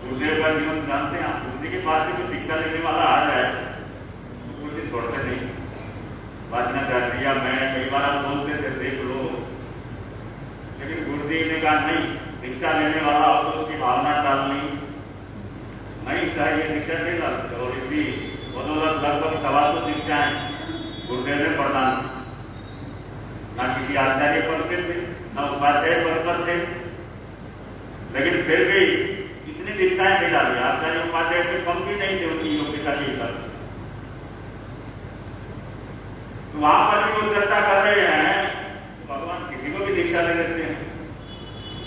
गुरुदेव का जीवन जानते हैं आप, गुरुदेव के पास से कोई दीक्षा लेने वाला आ जाए तो कुछ छोड़ते नहीं, बाजना कर दिया। मैं कई बार आप बोलते थे देख लो, लेकिन गुरुदेव ने कहा नहीं, दीक्षा लेने वाला हो तो उसकी भावना डालनी नहीं था ये दीक्षा नहीं था। और इसी बदौलत लगभग 125 दीक्षाएं गुरुदेव ने प्रदान, ना किसी आचार्य पद पे थे, ना उपाध्याय पद पर थे, लेकिन फिर भी इतनी दीक्षाएं दे डाली। आचार्य उपाध्याय से कम भी नहीं थे उनकी योग्यता के हिसाब। तो वहां पर भी वो चर्चा कर रहे हैं, भगवान किसी को भी दीक्षा दे देते हैं,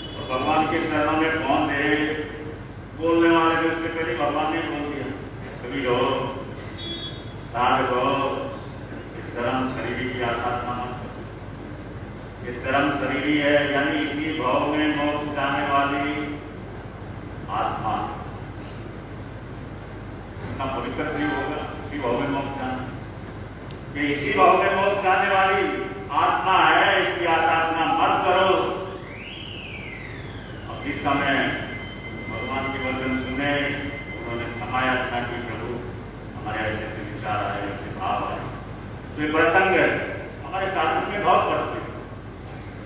और भगवान के चरणों में कौन दे, बोलने वाले जो उससे पहले भगवान ने बोल दिया, कभी हो साध हो, चरम शरीरी की आसाधना मत करो। ये चरम शरीरी है, यानी इसी भाव में मोक्ष जाने वाली आत्मा, इतना पवित्र जीव होगा, इसी भाव में मोक्ष जाना, ये इसी भाव में मोक्ष जाने वाली आत्मा है, इसकी आसाधना मत करो। अब जिस समय भगवान के वचन सुने, उन्होंने क्षमा याचना की, प्रभु हमारे ऐसे ऐसे विचार आए, ऐसे भाव आए। तो ये प्रसंग है, हमारे शास्त्र में बहुत पढ़ते,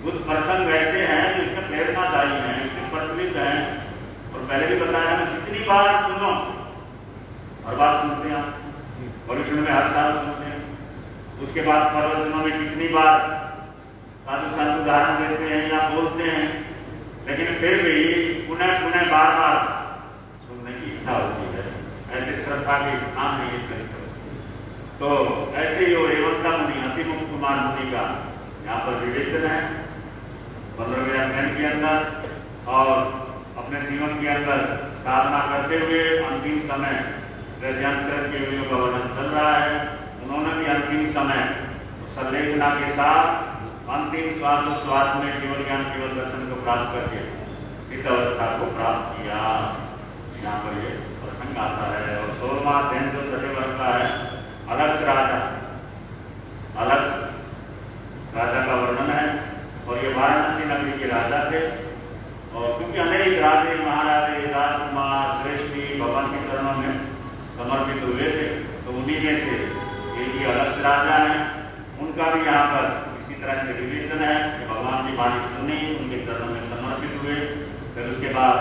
कुछ प्रसंग ऐसे हैं जो इसमें प्रेरणादायी हैं, इतने प्रचलित हैं, और पहले भी बताया है, जितनी बार सुनो, हर बार सुनते हैं, भविष्य में हर साल सुनते हैं, उसके बाद प्रवचनों में कितनी बार साधु साधु उदाहरण देते हैं या बोलते हैं, लेकिन फिर भी पुनः पुनः बार बार सुनने की इच्छा होती है। ऐसे श्रद्धा के स्थान है ये चरित्र। तो ऐसे ही वो रेवंता मुनि, अतिमुक्त कुमार मुनि का यहाँ पर विवेचन है 15वें अध्याय के अंदर, और अपने जीवन के अंदर साधना करते हुए अंतिम समय देशांतर के योगियों का वर्णन चल रहा है। उन्होंने भी अंतिम समय संवेदना के साथ अंतिम श्वास में केवल ज्ञान केवल दर्शन को प्राप्त करके सिद्ध अवस्था को प्राप्त किया। यहाँ पर ये प्रसंग आता है। और 16वां अध्याय जो छठे वर्ग का है, अलक्ष राजा, अलक्ष राजा का वर्णन है। और ये वाराणसी नगरी के राजा थे, और क्योंकि अनेक राजे महाराजे राजकुमार श्रेष्ठी भगवान के चरणों में समर्पित हुए थे, तो उन्हीं में से एक ही अलक्ष राजा है। उनका भी यहाँ पर इसी तरह से विवेचन है कि भगवान की वाणी सुनी, उनके चरणों में समर्पित हुए, फिर उसके बाद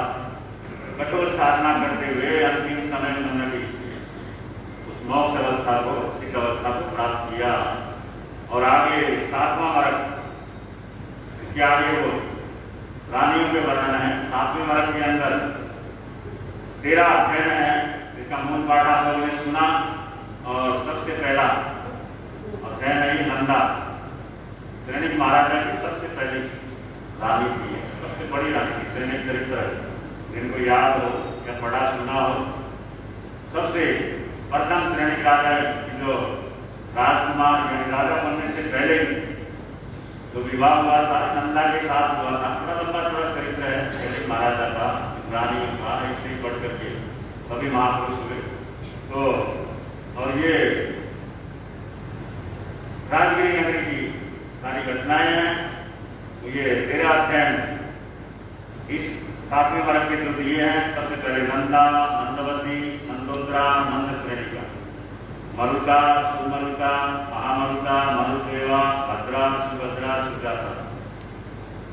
कठोर साधना करते हुए अंतिम समय उन्होंने भी उस मोक्ष अवस्था को, सिद्ध अवस्था को प्राप्त किया। और आगे 7वां वर्ग, इसके आगे वो रानियों के वर्णन है। 7वें वर्ग के अंदर 13 अध्याय है, जिसका मूल पाठ आप लोगों ने सुना। और सबसे पहला अध्याय है नंदा, सैनिक महाराजा की सबसे पहली रानी थी, सबसे बड़ी रानी थी। सैनिक चरित्र जिनको याद हो या पढ़ा सुना हो, सबसे प्रथम सैनिक राजा जो राजकुमार यानी राजा बनने से पहले जो विवाह हुआ था नंदा के साथ हुआ था। बड़ा लंबा थोड़ा चरित्र है सैनिक महाराजा का, रानी का, ऐसे ही बढ़ करके सभी महापुरुष हुए। तो और ये राजगिरी नगरी की सारी घटनाएं हैं। तो ये 13 अध्याय इस 7वें वर्ग के जो दिए हैं, सबसे पहले नंदा, नंदवती, नंदोत्रा, नंद श्रेणिका, मरुता, सुमरुता, महामरुता, मरुदेवा, भद्रा, सुभद्रा, सुजाता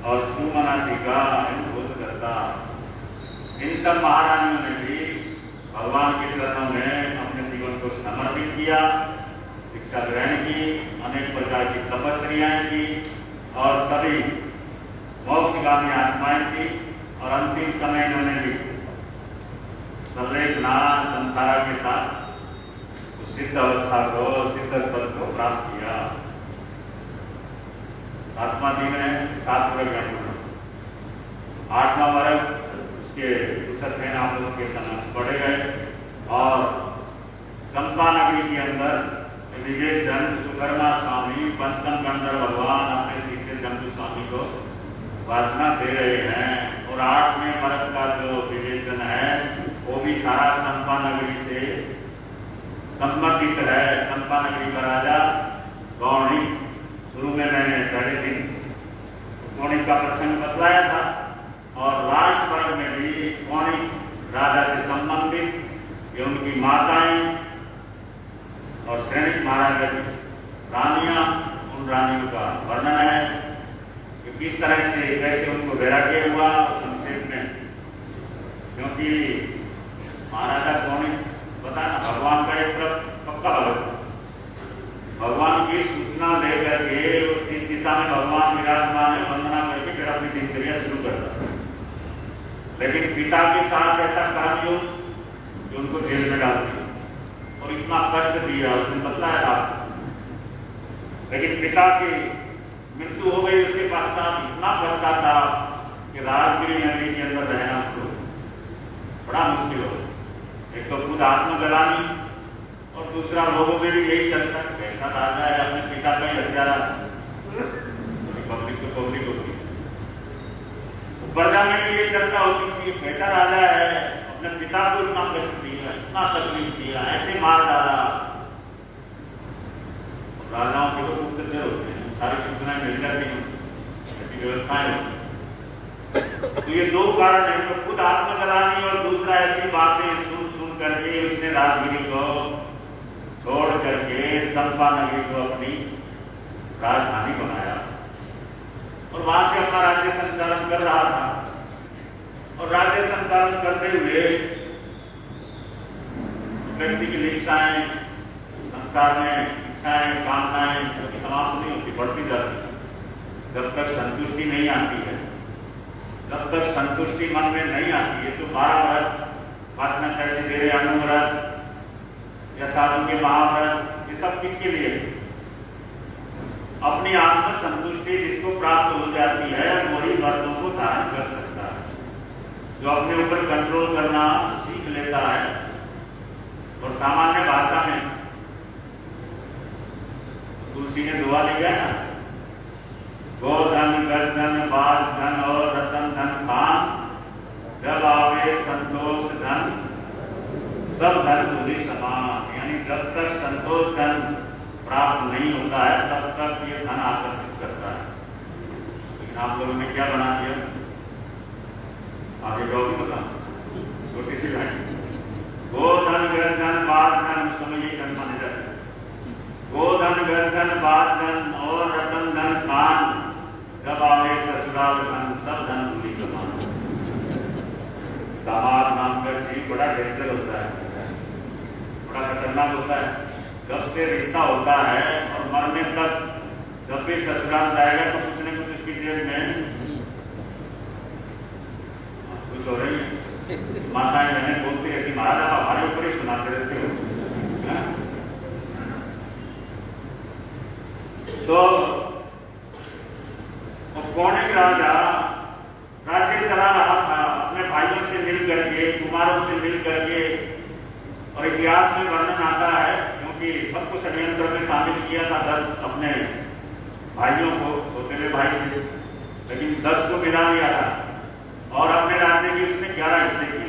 और सुमनाटिका, भूतकर्ता। इन सब महारानियों ने भी भगवान के चरणों में अपने जीवन को समर्पित किया, शिक्षा ग्रहण की, अनेक प्रकार की तपस्याएं की, और सभी मोक्षगामी आत्माएं की। और अंतिम समय इन्होंने भी संलेखना संतारा के साथ उस सिद्ध अवस्था को, सिद्ध पद को प्राप्त किया। 7वां दिन है, 7 वर्ग है। 8वां वर्ग उसके कुछ हैं आप लोगों के समय पढ़े गए। और चंपा नगरी के अंदर विजय चंद सुकर्मा स्वामी पंचम गंधर्व भगवान अपने शिष्य जम्बू स्वामी को वासना दे रहे हैं। और 8वें वर्ग का जो विवेचन है वो भी सारा चंपा नगरी से संबंधित है। चंपा नगरी का राजा गौणिक, शुरू में मैंने पहले दिन गौणिक का प्रसंग बतलाया था। और लास्ट वर्ग में भी गौणिक राजा से संबंधित ये उनकी माताएं और सैनिक महाराजा की रानियां, उन रानियों का वर्णन है कि किस तरह से कैसे उनको वैराग्य हुआ। संक्षेप में, क्योंकि महाराजा लेकिन पिता के साथ ऐसा काम हो कि उनको जेल में डाल दिया और इतना कष्ट दिया, उसने बतलाया आपको। लेकिन पिता की मृत्यु हो गई, उसके पश्चात इतना पश्चाताप कि राजगिरी नदी के अंदर रहना उसको बड़ा मुश्किल हो। एक तो खुद आत्मग्लानि और दूसरा लोगों में भी यही चलता है, कैसा राजा है अपने पिता का ही हत्यारा। पब्लिक तो पब्लिक होती है, प्रजा में भी ये चर्चा होती थी, कैसा राजा है अपने पिता को इतना कष्ट दिया, इतना तकलीफ दिया, ऐसे मार डाला। राजाओं के तो गुप्तचर होते हैं, सारी सूचनाएं मिल जाती हैं, ऐसी व्यवस्थाएं होती हैं। तो ये दो कारण है, तो खुद आत्मग्लानि और दूसरा ऐसी बातें सुन सुन करके उसने राजगिरी को छोड़ करके चंपा नगरी को अपनी राजधानी बनाया और वहां से अपना राज्य संचालन कर रहा था। और राज्य संचालन करते हुए व्यक्ति की इच्छाएं, संसार में इच्छाएं, कामनाएं कभी समाप्त नहीं होती, बढ़ती जाती। जब तक संतुष्टि नहीं आती है, जब तक संतुष्टि मन में नहीं आती है, तो 12 व्रत, वासना चर्चा दे रहे अनुव्रत या साधु के महाव्रत, ये सब किसके लिए? अपनी आत्म संतुष्टि जिसको प्राप्त हो जाती है वही व्रतों को धारण कर सकता है। जो अपने ऊपर कंट्रोल करना सीख लेता है और सामान्य भाषा में तुलसी ने दुआ लिया ना, गोधन, गजधन, बाजधन और रतन धन खान, जब आवे संतोष धन सब धन तुझे समान। यानी जब तक संतोष धन प्राप्त नहीं होता है तब तक ये धन आकर्षित करता है। लेकिन आप लोगों ने क्या बना दिया? आगे जाओ भी बता, छोटी सी लाइन, गोधन, गजधन, बाजधन, समझिए धन माने जाते हैं। गोधन, गजधन, बाजधन और रतन धन खान, जब आवे ससुराल धन सब धन तुझे समान। दामाद नाम का जीव बड़ा डेंजर होता है, बड़ा खतरनाक होता है। जब से रिश्ता होता है और मरने तक जब भी ससुराल जाएगा तो कुछ न कुछ उसकी जेब में कुछ हो रही है। माताएं बहनें बोलती है कि महाराज आप हमारे ऊपर ही सुनाते रहते हो। तो पौराणिक राजा राज्य चला रहा था अपने भाइयों से मिल करके, कुमारों से मिल करके, और इतिहास में वर्णन आता है क्योंकि सबको षड्यंत्र में शामिल किया था। 10 अपने भाइयों को, छोटे हुए भाई थे, लेकिन 10 को मिला दिया था और अपने राज्य की उसने 11 हिस्से किए।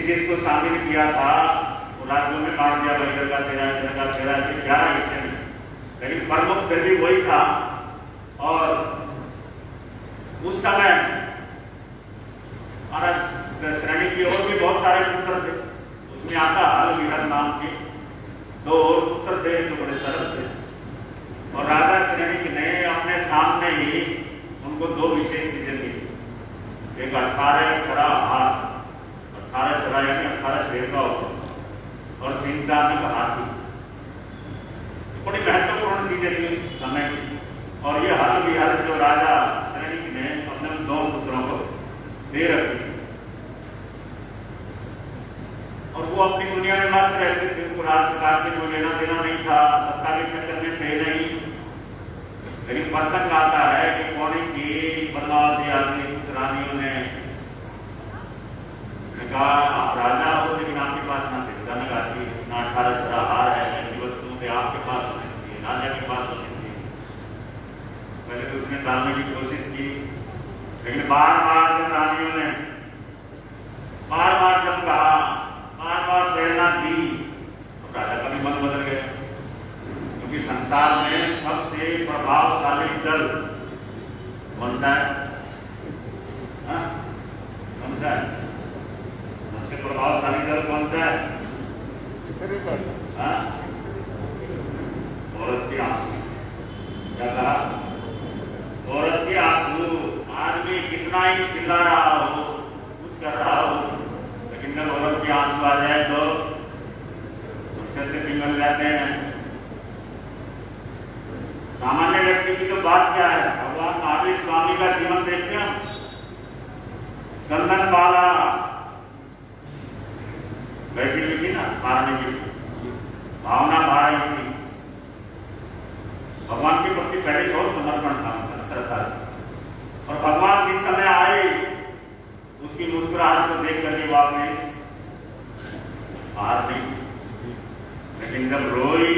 जिसको शामिल किया था वो राज्यों में बांट दिया, इधर का 13, इधर का 13, ऐसे 11 हिस्से में। लेकिन प्रमुख फिर भी वही था। और उस समय श्रेणी की और भी बहुत सारे पुत्र थे, उसमें आता हल विहर नाम के 2 और पुत्र थे जो बड़े सरल थे। और राजा श्रेणी ने अपने सामने ही उनको 2 विशेष चीजें दी। एक 18 सरा हाथ, 18 सरा यानी 18 शेर का होता, और सिंचान में हाथी। बड़ी महत्वपूर्ण चीजें थी समय की। और ये हल विहर जो राजा श्रेणी ने अपने 2 पुत्रों को दे रखी, और वो अपनी दुनिया में मस्त रहते थे। उनको राजकाज से कोई लेना देना नहीं था, सत्ता के चक्कर में थे नहीं। लेकिन प्रसंग आता है कि पौड़ी की बदलावती आदमी कुछ रानियों ने कहा आप राजा हो लेकिन आपके पास ना शिक्षा न आती, ना 18 सरा हार है, ऐसी वस्तुओं के आपके पास हो सकती है, राजा के पास हो सकती है। पहले तो उसने डालने की कोशिश की, लेकिन बार बार जब रानियों ने बार बार जब कहा, बार बार प्रेरणा दी, तो राजा का भी मन बदल गया। क्योंकि संसार में सबसे प्रभावशाली दल कौन सा है? कौन सा है? सबसे प्रभावशाली दल कौन सा है? औरत के आंसू। क्या कहा? औरत के आंसू। आदमी कितना ही चिल्ला रहा हो, कुछ कर रहा हो, लेकिन जब औरत के आंसू आ जाए तो उससे पिघल जाते हैं। सामान्य व्यक्ति की तो बात क्या है, भगवान महावीर स्वामी का जीवन देखते हैं। चंदन बाला बैठी हुई थी ना, महारानी जी भावना भा रही थी, भगवान के प्रति पहले बहुत समर्पण था उनका, श्रद्धा। और भगवान जिस समय आए उसकी मुस्कुराहट को देख करके वापस बाहर नहीं, लेकिन जब रोई,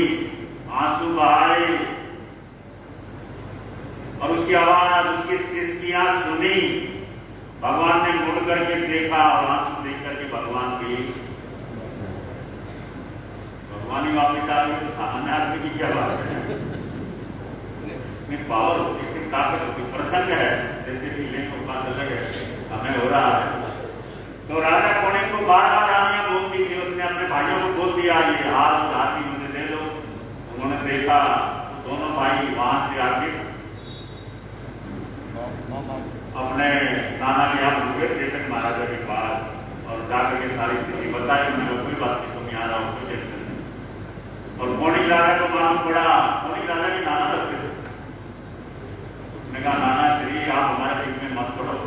आंसू बहाए और उसकी आवाज, उसकी सिसकियां सुनी, भगवान ने मुड़ करके देखा और आंसू देख करके भगवान ही वापस आ गए। तो सामान्य आदमी की क्या बात है, पावर होती है, ताकत होती, प्रसंग है, जैसे कि लेख बात अलग है, समय हो रहा है। तो राजा कोणिक को बार बार रानियां बोलती थी, उसने अपने भाइयों को बोल दिया ये हाथ और हाथी मुझे दे दो। उन्होंने देखा तो दोनों भाई वहां से आके अपने नाना के यहाँ रुके चेतन महाराजा के पास और जाकर के सारी स्थिति बताई। उन्होंने कोई बात नहीं, तुम यहाँ रहो, कुछ और कोणिक राजा को मालूम पड़ा, कोणिक राजा के नाना लगते थे। उसने कहा नाना श्री आप हमारे बीच में मत पड़ो,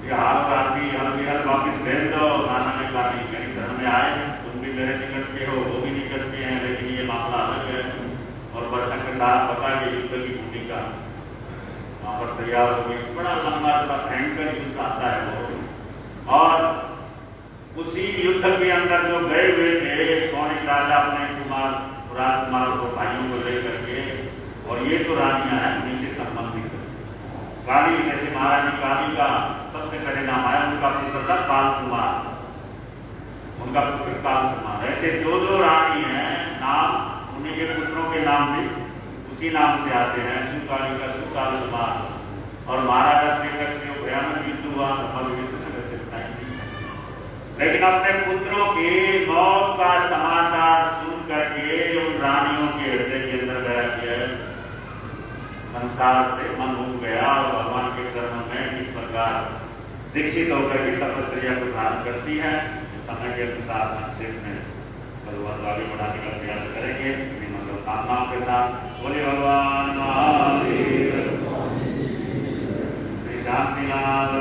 ये हाल आदमी हल वापिस भेज दो। नाना ने कहा नहीं, मेरी शरण में आए, तुम भी मेरे निकट के हो, वो भी निकट के हैं, लेकिन ये मामला अलग है। और प्रसंग के साथ पता कि युद्ध की भूमिका वहां पर तैयार हो गई। बड़ा लंबा भयंकर युद्ध आता है वो। और उसी युद्ध के अंदर जो गए हुए थे कोणिक राजा अपने राजकुमारों को, भाइयों को लेकर के, और ये तो रानियां हैं उन्हीं से संबंधित। काली, जैसे महारानी काली का सबसे पहले नाम आया, उनका पुत्र था काल कुमार, उनका पुत्र काल कुमार। ऐसे जो रानी है नाम उन्हीं के पुत्रों के नाम भी उसी नाम से आते हैं। सुकाली का सुकाल कुमार। और महाराजा श्रीकृष्ण से भयानक युद्ध हुआ, लेकिन अपने पुत्रों की मौत का समाचार सुन करके उन रानियों के हृदय के अंदर गया किया, संसार से मन हो गया और भगवान के चरणों में किस प्रकार दीक्षित होकर के तपस्या को धारण करती है। समय के अनुसार संक्षेप में भगवान आगे बढ़ाने का प्रयास करेंगे मतलब कामनाओं के साथ। बोले भगवान महावीर श्री शांतिनाथ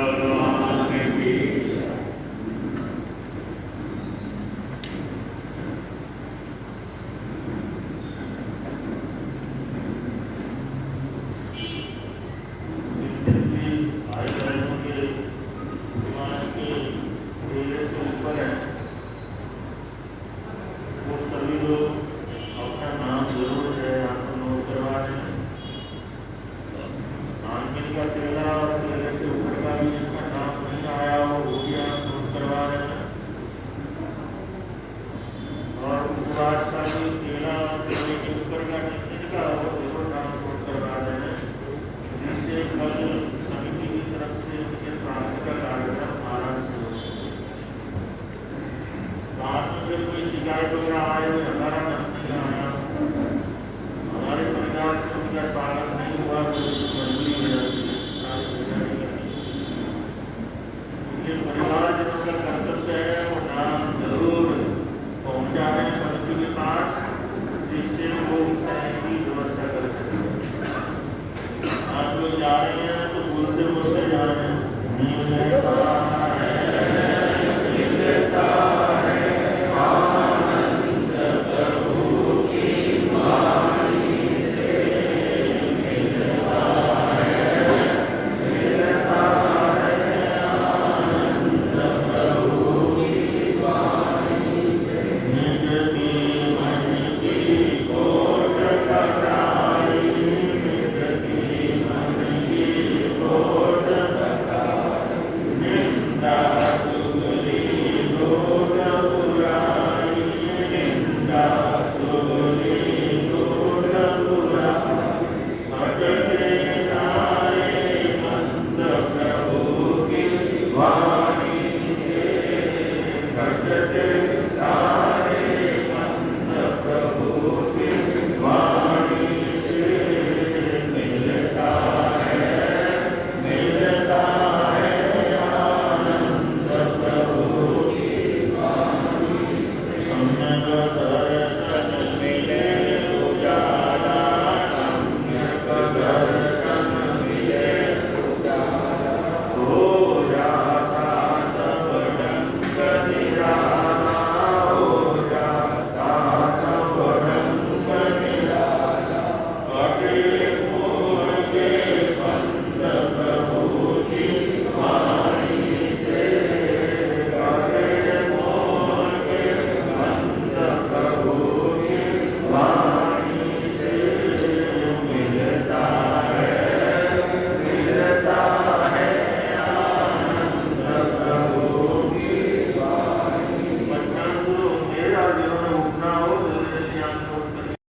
Wow.